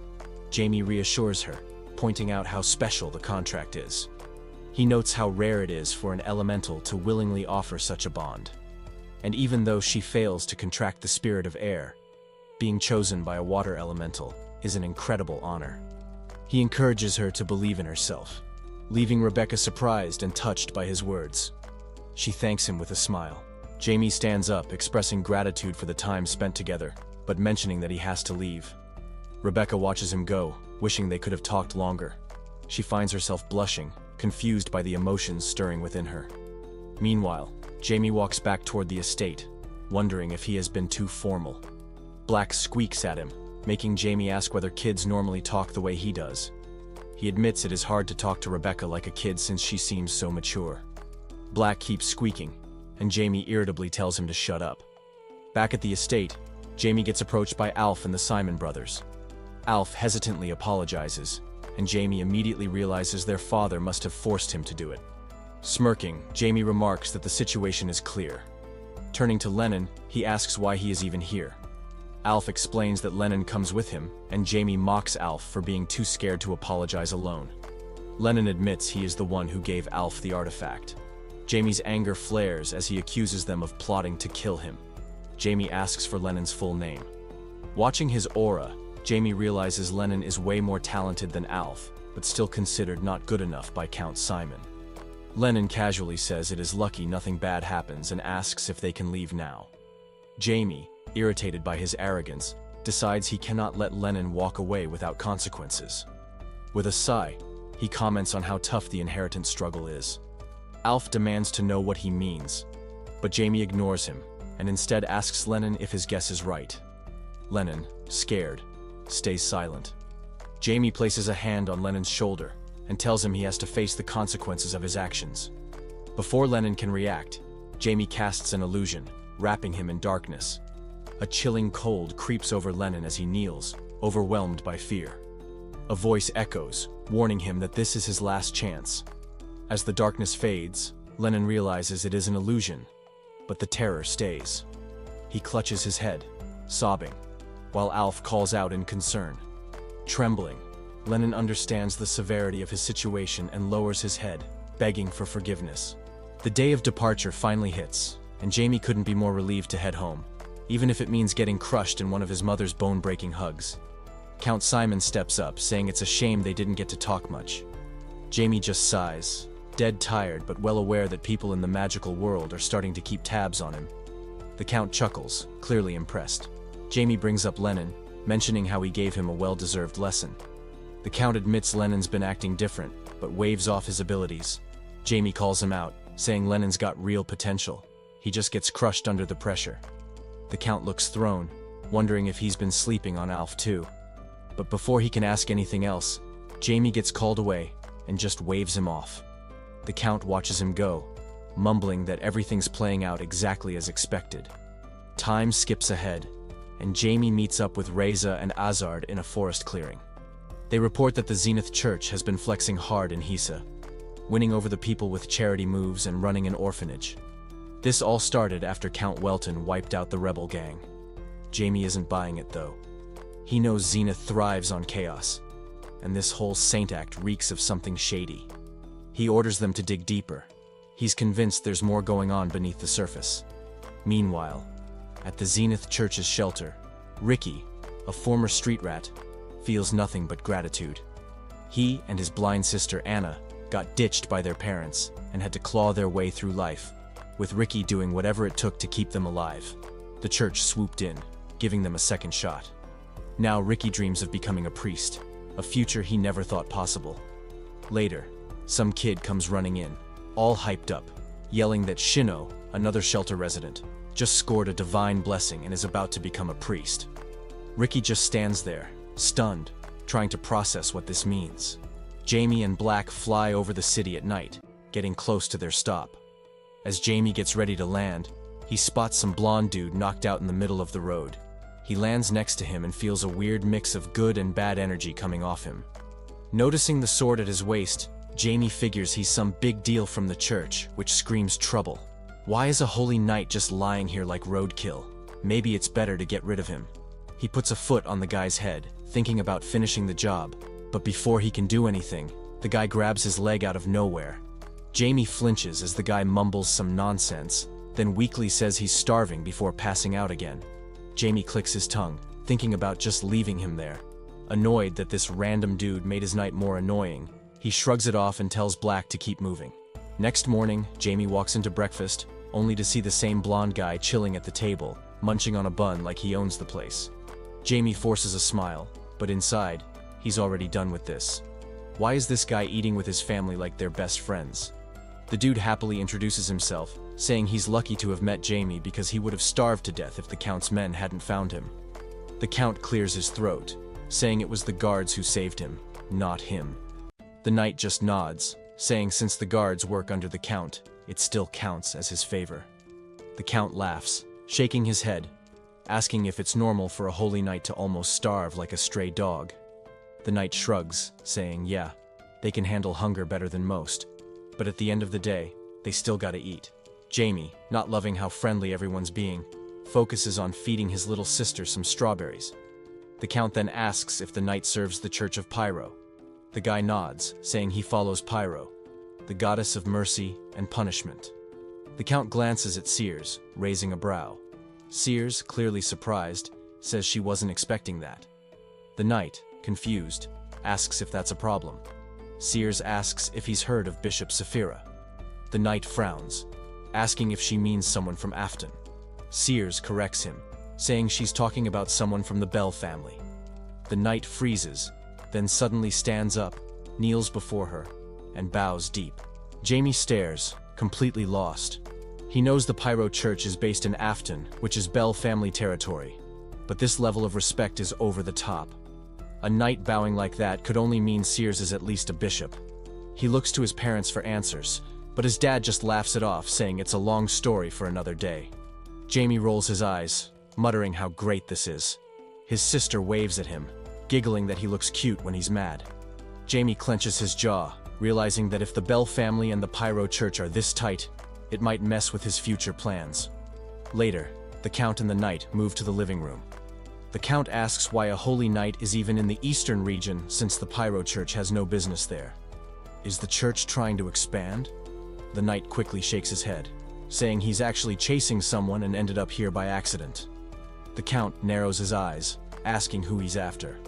Jamie reassures her, pointing out how special the contract is. He notes how rare it is for an elemental to willingly offer such a bond. And even though she fails to contract the spirit of air, being chosen by a water elemental is an incredible honor. He encourages her to believe in herself, leaving Rebecca surprised and touched by his words. She thanks him with a smile. Jamie stands up, expressing gratitude for the time spent together, but mentioning that he has to leave. Rebecca watches him go, wishing they could have talked longer. She finds herself blushing, confused by the emotions stirring within her. Meanwhile, Jamie walks back toward the estate, wondering if he has been too formal. Black squeaks at him, making Jamie ask whether kids normally talk the way he does. He admits it is hard to talk to Rebecca like a kid since she seems so mature. Black keeps squeaking, and Jamie irritably tells him to shut up. Back at the estate, Jamie gets approached by Alf and the Simon brothers. Alf hesitantly apologizes, and Jamie immediately realizes their father must have forced him to do it. Smirking, Jamie remarks that the situation is clear. Turning to Lennon, he asks why he is even here. Alf explains that Lennon comes with him, and Jamie mocks Alf for being too scared to apologize alone. Lennon admits he is the one who gave Alf the artifact. Jamie's anger flares as he accuses them of plotting to kill him. Jamie asks for Lennon's full name. Watching his aura, Jamie realizes Lennon is way more talented than Alf, but still considered not good enough by Count Simon. Lennon casually says it is lucky nothing bad happens and asks if they can leave now. Jamie, irritated by his arrogance, decides he cannot let Lennon walk away without consequences. With a sigh, he comments on how tough the inheritance struggle is. Alf demands to know what he means, but Jamie ignores him and instead asks Lennon if his guess is right. Lennon, scared, stays silent. Jamie places a hand on Lennon's shoulder and tells him he has to face the consequences of his actions. Before Lennon can react, Jamie casts an illusion, wrapping him in darkness. A chilling cold creeps over Lennon as he kneels, overwhelmed by fear. A voice echoes, warning him that this is his last chance. As the darkness fades, Lennon realizes it is an illusion, but the terror stays. He clutches his head, sobbing, while Alf calls out in concern. Trembling, Lennon understands the severity of his situation and lowers his head, begging for forgiveness. The day of departure finally hits, and Jamie couldn't be more relieved to head home, even if it means getting crushed in one of his mother's bone-breaking hugs. Count Simon steps up, saying it's a shame they didn't get to talk much. Jamie just sighs, dead tired but well aware that people in the magical world are starting to keep tabs on him. The Count chuckles, clearly impressed. Jamie brings up Lennon, mentioning how he gave him a well-deserved lesson. The Count admits Lennon's been acting different, but waves off his abilities. Jamie calls him out, saying Lennon's got real potential. He just gets crushed under the pressure. The Count looks thrown, wondering if he's been sleeping on Alf too. But before he can ask anything else, Jamie gets called away and just waves him off. The Count watches him go, mumbling that everything's playing out exactly as expected. Time skips ahead, and Jamie meets up with Reza and Azard in a forest clearing. They report that the Zenith Church has been flexing hard in Hisa, winning over the people with charity moves and running an orphanage. This all started after Count Welton wiped out the rebel gang. Jamie isn't buying it though. He knows Zenith thrives on chaos, and this whole Saint Act reeks of something shady. He orders them to dig deeper. He's convinced there's more going on beneath the surface. Meanwhile, at the Zenith Church's shelter, Ricky, a former street rat, feels nothing but gratitude. He and his blind sister Anna got ditched by their parents and had to claw their way through life, with Ricky doing whatever it took to keep them alive. The church swooped in, giving them a second shot. Now Ricky dreams of becoming a priest, a future he never thought possible. Later, some kid comes running in, all hyped up, yelling that Shino, another shelter resident, just scored a divine blessing and is about to become a priest. Ricky just stands there, stunned, trying to process what this means. Jamie and Black fly over the city at night, getting close to their stop. As Jamie gets ready to land, he spots some blonde dude knocked out in the middle of the road. He lands next to him and feels a weird mix of good and bad energy coming off him. Noticing the sword at his waist, Jamie figures he's some big deal from the church, which screams trouble. Why is a holy knight just lying here like roadkill? Maybe it's better to get rid of him. He puts a foot on the guy's head, thinking about finishing the job, but before he can do anything, the guy grabs his leg out of nowhere. Jamie flinches as the guy mumbles some nonsense, then weakly says he's starving before passing out again. Jamie clicks his tongue, thinking about just leaving him there. Annoyed that this random dude made his night more annoying, he shrugs it off and tells Black to keep moving. Next morning, Jamie walks into breakfast, only to see the same blonde guy chilling at the table, munching on a bun like he owns the place. Jamie forces a smile, but inside, he's already done with this. Why is this guy eating with his family like they're best friends? The dude happily introduces himself, saying he's lucky to have met Jamie because he would have starved to death if the Count's men hadn't found him. The Count clears his throat, saying it was the guards who saved him, not him. The knight just nods, saying since the guards work under the Count, it still counts as his favor. The Count laughs, shaking his head, asking if it's normal for a holy knight to almost starve like a stray dog. The knight shrugs, saying yeah, they can handle hunger better than most, but at the end of the day, they still gotta eat. Jamie, not loving how friendly everyone's being, focuses on feeding his little sister some strawberries. The Count then asks if the knight serves the Church of Pyro. The guy nods, saying he follows Pyro, the goddess of mercy and punishment. The Count glances at Sears, raising a brow. Sears, clearly surprised, says she wasn't expecting that. The knight, confused, asks if that's a problem. Sears asks if he's heard of Bishop Saphira. The knight frowns, asking if she means someone from Afton. Sears corrects him, saying she's talking about someone from the Bell family. The knight freezes, then suddenly stands up, kneels before her, and bows deep. Jamie stares, completely lost. He knows the Pyro Church is based in Afton, which is Bell family territory, but this level of respect is over the top. A knight bowing like that could only mean Sears is at least a bishop. He looks to his parents for answers, but his dad just laughs it off, saying it's a long story for another day. Jamie rolls his eyes, muttering how great this is. His sister waves at him, giggling that he looks cute when he's mad. Jamie clenches his jaw, realizing that if the Bell family and the Pyro Church are this tight, it might mess with his future plans. Later, the Count and the knight move to the living room. The Count asks why a holy knight is even in the eastern region since the Pyro Church has no business there. Is the church trying to expand? The knight quickly shakes his head, saying he's actually chasing someone and ended up here by accident. The Count narrows his eyes, asking who he's after.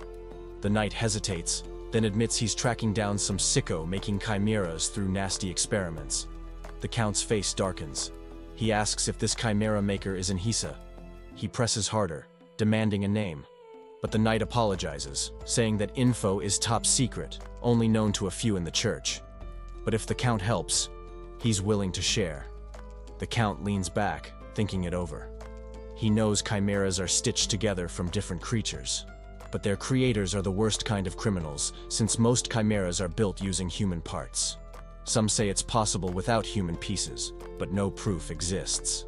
The knight hesitates, then admits he's tracking down some sicko making chimeras through nasty experiments. The Count's face darkens. He asks if this chimera maker is in Hisa. He presses harder, demanding a name. But the knight apologizes, saying that info is top secret, only known to a few in the church. But if the Count helps, he's willing to share. The Count leans back, thinking it over. He knows chimeras are stitched together from different creatures, but their creators are the worst kind of criminals, since most chimeras are built using human parts. Some say it's possible without human pieces, but no proof exists.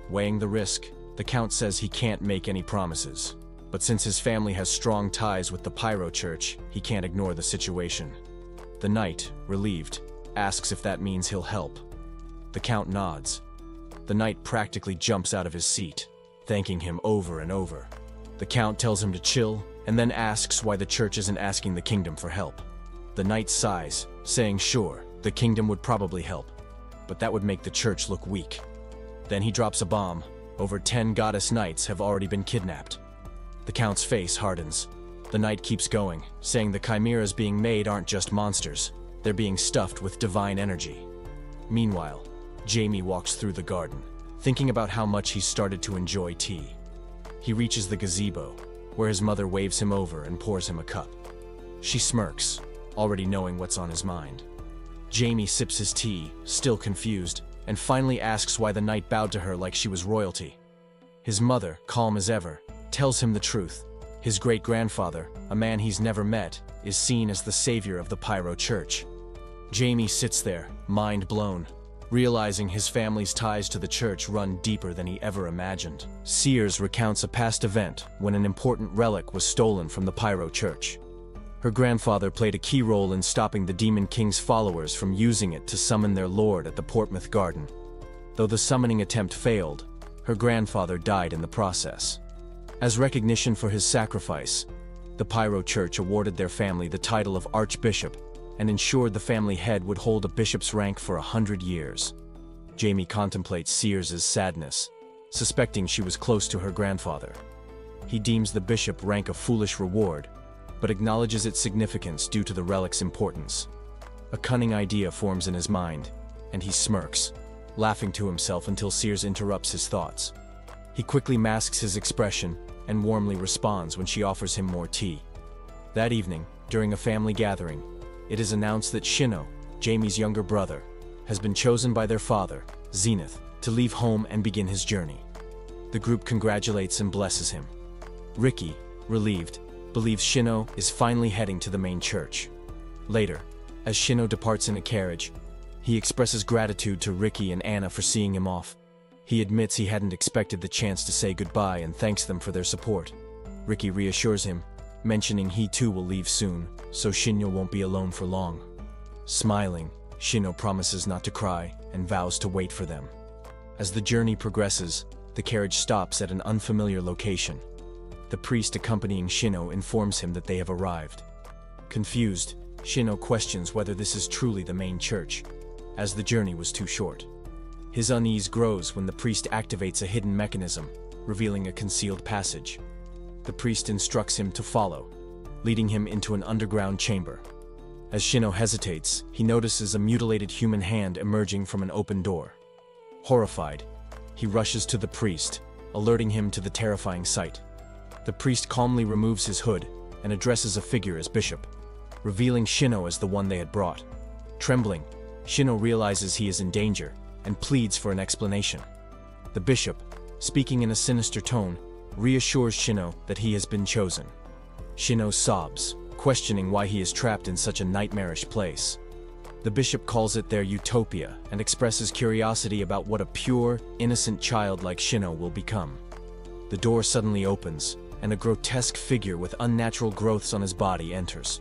Weighing the risk, the Count says he can't make any promises. But since his family has strong ties with the Pyro Church, he can't ignore the situation. The knight, relieved, asks if that means he'll help. The Count nods. The knight practically jumps out of his seat, thanking him over and over. The Count tells him to chill, and then asks why the church isn't asking the kingdom for help. The knight sighs, saying sure, the kingdom would probably help, but that would make the church look weak. Then he drops a bomb. Over 10 goddess knights have already been kidnapped. The Count's face hardens. The knight keeps going, saying the chimeras being made aren't just monsters, they're being stuffed with divine energy. Meanwhile, Jamie walks through the garden, thinking about how much he's started to enjoy tea. He reaches the gazebo, where his mother waves him over and pours him a cup. She smirks, already knowing what's on his mind. Jamie sips his tea, still confused, and finally asks why the knight bowed to her like she was royalty. His mother, calm as ever, tells him the truth. His great-grandfather, a man he's never met, is seen as the savior of the Pyro Church. Jamie sits there, mind blown, realizing his family's ties to the church run deeper than he ever imagined. Sears recounts a past event when an important relic was stolen from the Pyro Church. Her grandfather played a key role in stopping the Demon King's followers from using it to summon their lord at the Portsmouth Garden. Though the summoning attempt failed, her grandfather died in the process. As recognition for his sacrifice, the Pyro Church awarded their family the title of Archbishop and ensured the family head would hold a bishop's rank for 100 years. Jamie contemplates Sears's sadness, suspecting she was close to her grandfather. He deems the bishop rank a foolish reward, but acknowledges its significance due to the relic's importance. A cunning idea forms in his mind, and he smirks, laughing to himself until Sears interrupts his thoughts. He quickly masks his expression and warmly responds when she offers him more tea. That evening, during a family gathering, it is announced that Shino, Jamie's younger brother, has been chosen by their father, Zenith, to leave home and begin his journey. The group congratulates and blesses him. Ricky, relieved, believes Shino is finally heading to the main church. Later, as Shino departs in a carriage, he expresses gratitude to Ricky and Anna for seeing him off. He admits he hadn't expected the chance to say goodbye and thanks them for their support. Ricky reassures him, mentioning he too will leave soon, so Shino won't be alone for long. Smiling, Shino promises not to cry and vows to wait for them. As the journey progresses, the carriage stops at an unfamiliar location. The priest accompanying Shino informs him that they have arrived. Confused, Shino questions whether this is truly the main church, as the journey was too short. His unease grows when the priest activates a hidden mechanism, revealing a concealed passage. The priest instructs him to follow, leading him into an underground chamber. As Shino hesitates, he notices a mutilated human hand emerging from an open door. Horrified, he rushes to the priest, alerting him to the terrifying sight. The priest calmly removes his hood and addresses a figure as bishop, revealing Shino as the one they had brought. Trembling, Shino realizes he is in danger and pleads for an explanation. The bishop, speaking in a sinister tone, reassures Shino that he has been chosen. Shino sobs, questioning why he is trapped in such a nightmarish place. The bishop calls it their utopia and expresses curiosity about what a pure, innocent child like Shino will become. The door suddenly opens, and a grotesque figure with unnatural growths on his body enters.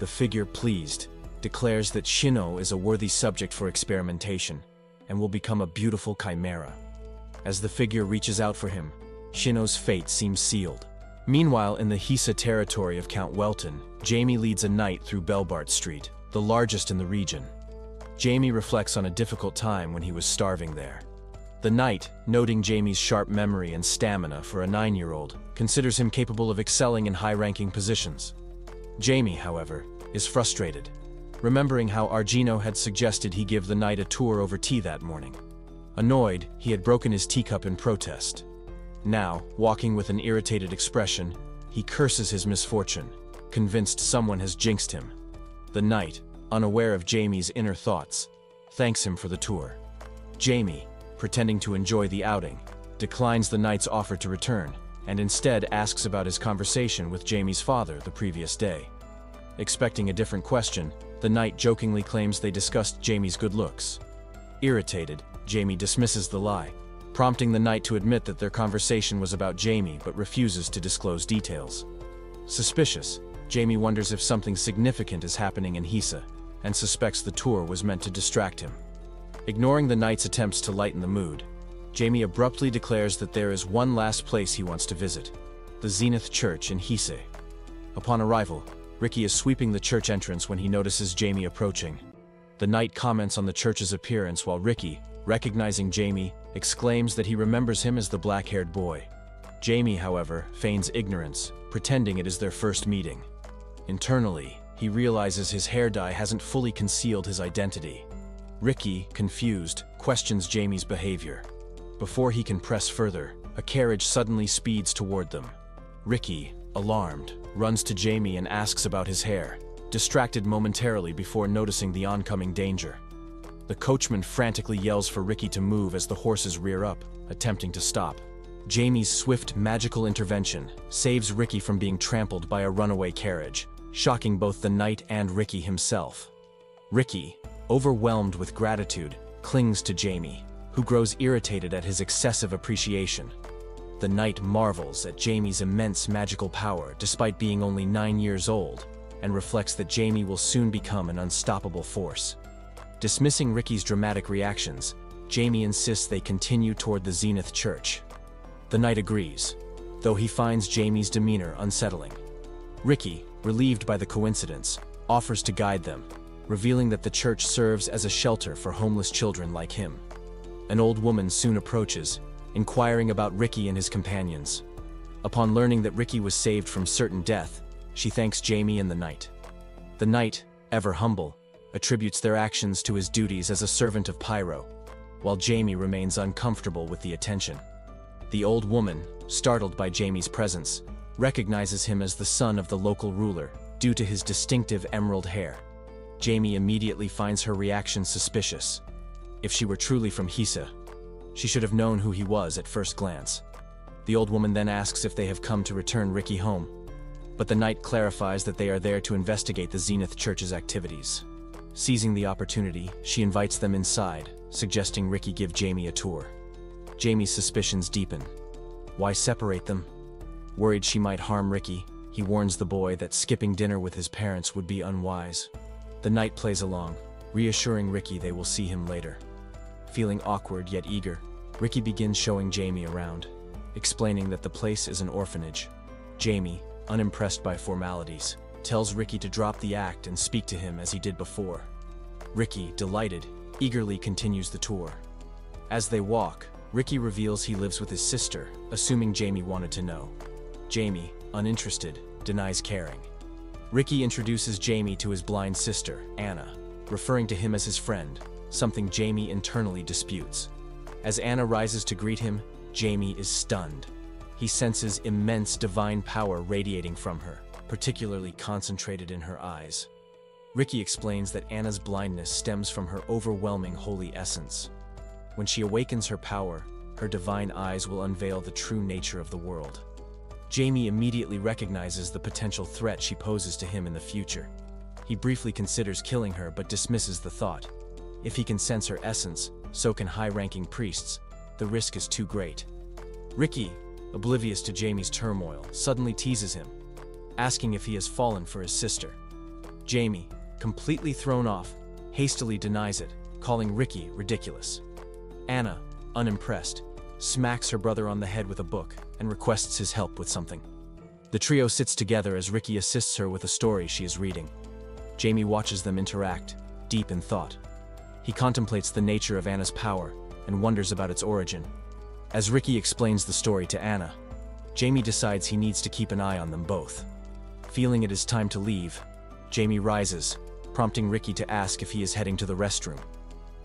The figure, pleased, declares that Shino is a worthy subject for experimentation and will become a beautiful chimera. As the figure reaches out for him, Shino's fate seems sealed. Meanwhile, in the Hisa territory of Count Welton, Jamie leads a knight through Belbart Street, the largest in the region. Jamie reflects on a difficult time when he was starving there. The knight, noting Jamie's sharp memory and stamina for a 9-year-old, considers him capable of excelling in high-ranking positions. Jamie, however, is frustrated, remembering how Argino had suggested he give the knight a tour over tea that morning. Annoyed, he had broken his teacup in protest. Now, walking with an irritated expression, he curses his misfortune, convinced someone has jinxed him. The knight, unaware of Jamie's inner thoughts, thanks him for the tour. Jamie, pretending to enjoy the outing, declines the knight's offer to return, and instead asks about his conversation with Jamie's father the previous day. Expecting a different question, the knight jokingly claims they discussed Jamie's good looks. Irritated, Jamie dismisses the lie, prompting the knight to admit that their conversation was about Jamie but refuses to disclose details. Suspicious, Jamie wonders if something significant is happening in Hisa, and suspects the tour was meant to distract him. Ignoring the knight's attempts to lighten the mood, Jamie abruptly declares that there is one last place he wants to visit: the Zenith Church in Hise. Upon arrival, Ricky is sweeping the church entrance when he notices Jamie approaching. The knight comments on the church's appearance while Ricky, recognizing Jamie, exclaims that he remembers him as the black-haired boy. Jamie, however, feigns ignorance, pretending it is their first meeting. Internally, he realizes his hair dye hasn't fully concealed his identity. Ricky, confused, questions Jamie's behavior. Before he can press further, a carriage suddenly speeds toward them. Ricky, alarmed, runs to Jamie and asks about his hair, distracted momentarily before noticing the oncoming danger. The coachman frantically yells for Ricky to move as the horses rear up, attempting to stop. Jamie's swift magical intervention saves Ricky from being trampled by a runaway carriage, shocking both the knight and Ricky himself. Ricky, overwhelmed with gratitude, clings to Jamie, who grows irritated at his excessive appreciation. The knight marvels at Jamie's immense magical power despite being only 9 years old, and reflects that Jamie will soon become an unstoppable force. Dismissing Ricky's dramatic reactions, Jamie insists they continue toward the Zenith Church. The knight agrees, though he finds Jamie's demeanor unsettling. Ricky, relieved by the coincidence, offers to guide them, revealing that the church serves as a shelter for homeless children like him. An old woman soon approaches, inquiring about Ricky and his companions. Upon learning that Ricky was saved from certain death, she thanks Jamie and the knight. The knight, ever humble, attributes their actions to his duties as a servant of Pyro, while Jamie remains uncomfortable with the attention. The old woman, startled by Jamie's presence, recognizes him as the son of the local ruler due to his distinctive emerald hair. Jamie immediately finds her reaction suspicious. If she were truly from Hisa, she should have known who he was at first glance. The old woman then asks if they have come to return Ricky home, but the knight clarifies that they are there to investigate the Zenith Church's activities. Seizing the opportunity, she invites them inside, suggesting Ricky give Jamie a tour. Jamie's suspicions deepen. Why separate them? Worried she might harm Ricky, he warns the boy that skipping dinner with his parents would be unwise. The knight plays along, reassuring Ricky they will see him later. Feeling awkward yet eager, Ricky begins showing Jamie around, explaining that the place is an orphanage. Jamie, unimpressed by formalities, tells Ricky to drop the act and speak to him as he did before. Ricky, delighted, eagerly continues the tour. As they walk, Ricky reveals he lives with his sister, assuming Jamie wanted to know. Jamie, uninterested, denies caring. Ricky introduces Jamie to his blind sister, Anna, referring to him as his friend, something Jamie internally disputes. As Anna rises to greet him, Jamie is stunned. He senses immense divine power radiating from her, particularly concentrated in her eyes. Ricky explains that Anna's blindness stems from her overwhelming holy essence. When she awakens her power, her divine eyes will unveil the true nature of the world. Jamie immediately recognizes the potential threat she poses to him in the future. He briefly considers killing her but dismisses the thought. If he can sense her essence, so can high-ranking priests. The risk is too great. Ricky, oblivious to Jamie's turmoil, suddenly teases him, asking if he has fallen for his sister. Jamie, completely thrown off, hastily denies it, calling Ricky ridiculous. Anna, unimpressed, smacks her brother on the head with a book and requests his help with something. The trio sits together as Ricky assists her with a story she is reading. Jamie watches them interact, deep in thought. He contemplates the nature of Anna's power and wonders about its origin. As Ricky explains the story to Anna, Jamie decides he needs to keep an eye on them both. Feeling it is time to leave, Jamie rises, prompting Ricky to ask if he is heading to the restroom.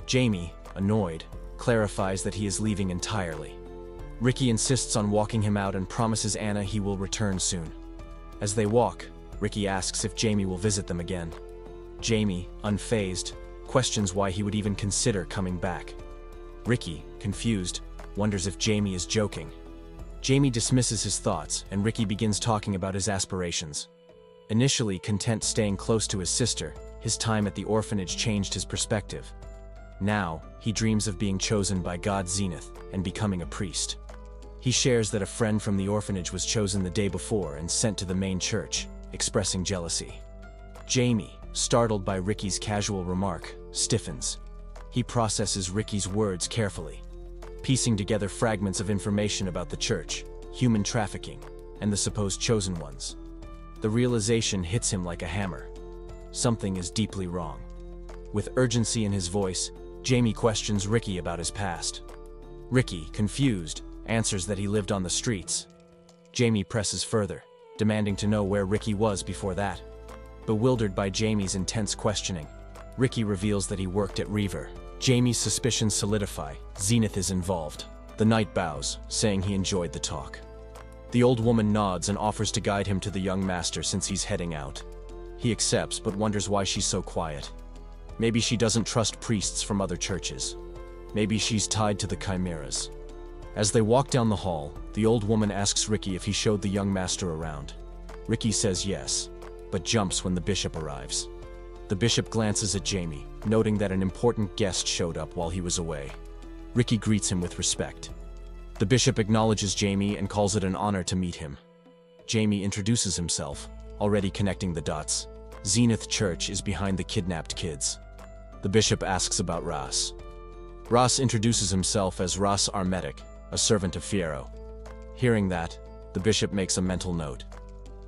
Jamie, annoyed, clarifies that he is leaving entirely. Ricky insists on walking him out and promises Anna he will return soon. As they walk, Ricky asks if Jamie will visit them again. Jamie, unfazed, questions why he would even consider coming back. Ricky, confused, wonders if Jamie is joking. Jamie dismisses his thoughts, and Ricky begins talking about his aspirations. Initially content staying close to his sister, his time at the orphanage changed his perspective. Now, he dreams of being chosen by God Zenith and becoming a priest. He shares that a friend from the orphanage was chosen the day before and sent to the main church, expressing jealousy. Jamie, startled by Ricky's casual remark, stiffens. He processes Ricky's words carefully, piecing together fragments of information about the church, human trafficking, and the supposed chosen ones. The realization hits him like a hammer. Something is deeply wrong. With urgency in his voice, Jamie questions Ricky about his past. Ricky, confused, answers that he lived on the streets. Jamie presses further, demanding to know where Ricky was before that. Bewildered by Jamie's intense questioning, Ricky reveals that he worked at Reaver. Jamie's suspicions solidify. Zenith is involved. The knight bows, saying he enjoyed the talk. The old woman nods and offers to guide him to the young master since he's heading out. He accepts but wonders why she's so quiet. Maybe she doesn't trust priests from other churches. Maybe she's tied to the chimeras. As they walk down the hall, the old woman asks Ricky if he showed the young master around. Ricky says yes, but jumps when the bishop arrives. The bishop glances at Jamie, noting that an important guest showed up while he was away. Ricky greets him with respect. The bishop acknowledges Jamie and calls it an honor to meet him. Jamie introduces himself, already connecting the dots. Zenith Church is behind the kidnapped kids. The bishop asks about Ras. Ras introduces himself as Ras Armetic, a servant of Fiero. Hearing that, the bishop makes a mental note.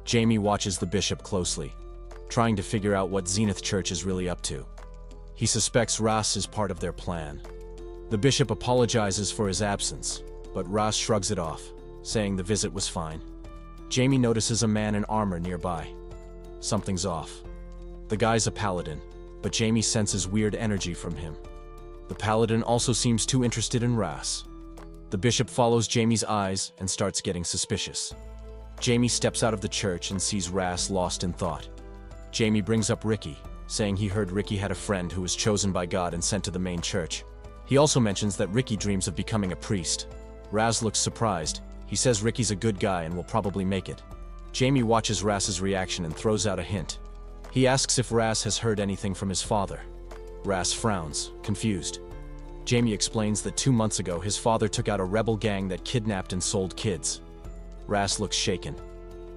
Jamie watches the bishop closely, trying to figure out what Zenith Church is really up to. He suspects Ras is part of their plan. The bishop apologizes for his absence, but Ras shrugs it off, saying the visit was fine. Jamie notices a man in armor nearby. Something's off. The guy's a paladin, but Jamie senses weird energy from him. The paladin also seems too interested in Ras. The bishop follows Jamie's eyes and starts getting suspicious. Jamie steps out of the church and sees Ras lost in thought. Jamie brings up Ricky, saying he heard Ricky had a friend who was chosen by God and sent to the main church. He also mentions that Ricky dreams of becoming a priest. Ras looks surprised. He says Ricky's a good guy and will probably make it. Jamie watches Ras's reaction and throws out a hint. He asks if Ras has heard anything from his father. Ras frowns, confused. Jamie explains that 2 months ago his father took out a rebel gang that kidnapped and sold kids. Ras looks shaken.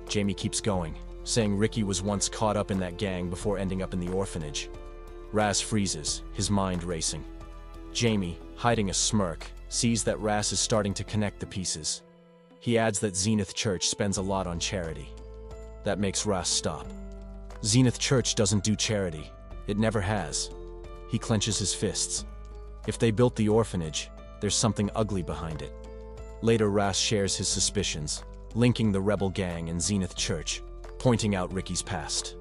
Jamie keeps going, saying Ricky was once caught up in that gang before ending up in the orphanage. Ras freezes, his mind racing. Jamie, hiding a smirk, sees that Ras is starting to connect the pieces. He adds that Zenith Church spends a lot on charity. That makes Ras stop. Zenith Church doesn't do charity. It never has. He clenches his fists. If they built the orphanage, there's something ugly behind it. Later, Ras shares his suspicions, linking the rebel gang and Zenith Church, pointing out Ricky's past.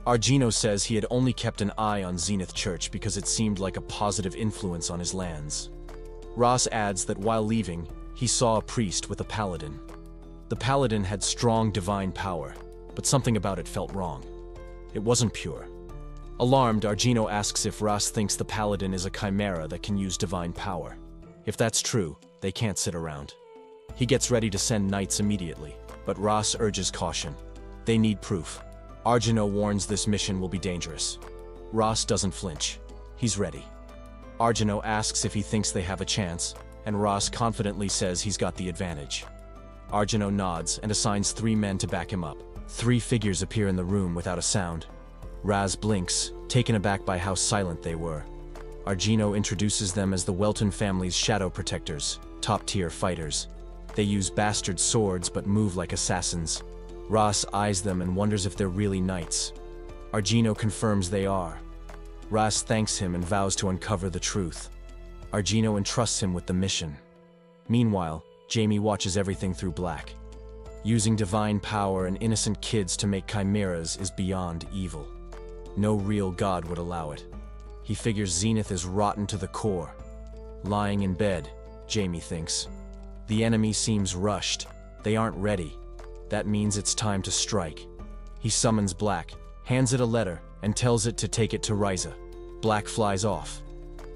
Argino says he had only kept an eye on Zenith Church because it seemed like a positive influence on his lands. Ras adds that while leaving, he saw a priest with a paladin. The paladin had strong divine power, but something about it felt wrong. It wasn't pure. Alarmed, Argino asks if Ras thinks the paladin is a chimera that can use divine power. If that's true, they can't sit around. He gets ready to send knights immediately, but Ras urges caution. They need proof. Argino warns this mission will be dangerous. Ras doesn't flinch. He's ready. Argino asks if he thinks they have a chance, and Ras confidently says he's got the advantage. Argino nods and assigns 3 men to back him up. 3 figures appear in the room without a sound. Ras blinks, taken aback by how silent they were. Argino introduces them as the Welton family's shadow protectors, top-tier fighters. They use bastard swords but move like assassins. Ras eyes them and wonders if they're really knights. Argino confirms they are. Ras thanks him and vows to uncover the truth. Argino entrusts him with the mission. Meanwhile, Jamie watches everything through black. Using divine power and innocent kids to make chimeras is beyond evil. No real god would allow it. He figures Zenith is rotten to the core. Lying in bed, Jamie thinks. The enemy seems rushed. They aren't ready. That means it's time to strike. He summons Black, hands it a letter, and tells it to take it to Ryza. Black flies off.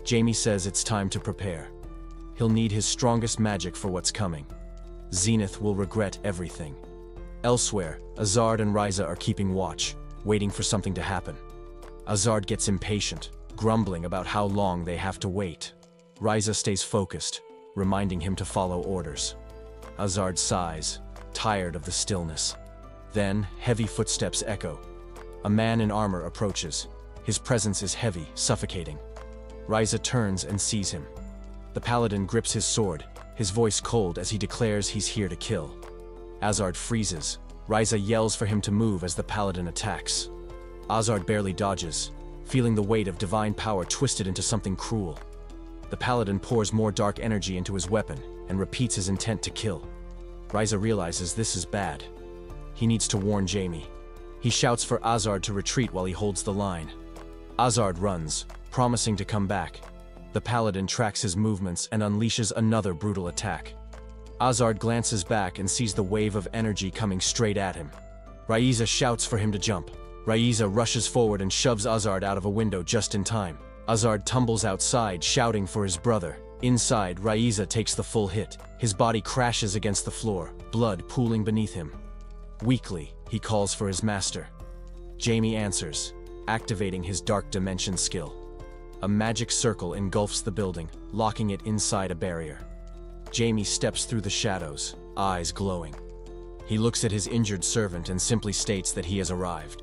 Jamie says it's time to prepare. He'll need his strongest magic for what's coming. Zenith will regret everything. Elsewhere, Azard and Ryza are keeping watch, waiting for something to happen. Azard gets impatient, grumbling about how long they have to wait. Ryza stays focused, reminding him to follow orders. Azard sighs, tired of the stillness. Then, heavy footsteps echo. A man in armor approaches. His presence is heavy, suffocating. Ryza turns and sees him. The paladin grips his sword, his voice cold as he declares he's here to kill. Azard freezes. Ryza yells for him to move as the paladin attacks. Azard barely dodges, feeling the weight of divine power twisted into something cruel. The paladin pours more dark energy into his weapon and repeats his intent to kill. Ryza realizes this is bad. He needs to warn Jamie. He shouts for Azard to retreat while he holds the line. Azard runs, promising to come back. The paladin tracks his movements and unleashes another brutal attack. Azard glances back and sees the wave of energy coming straight at him. Ryza shouts for him to jump. Ryza rushes forward and shoves Azard out of a window just in time. Azard tumbles outside, shouting for his brother. Inside, Ryza takes the full hit. His body crashes against the floor, blood pooling beneath him. Weakly, he calls for his master. Jamie answers, activating his Dark Dimension skill. A magic circle engulfs the building, locking it inside a barrier. Jamie steps through the shadows, eyes glowing. He looks at his injured servant and simply states that he has arrived.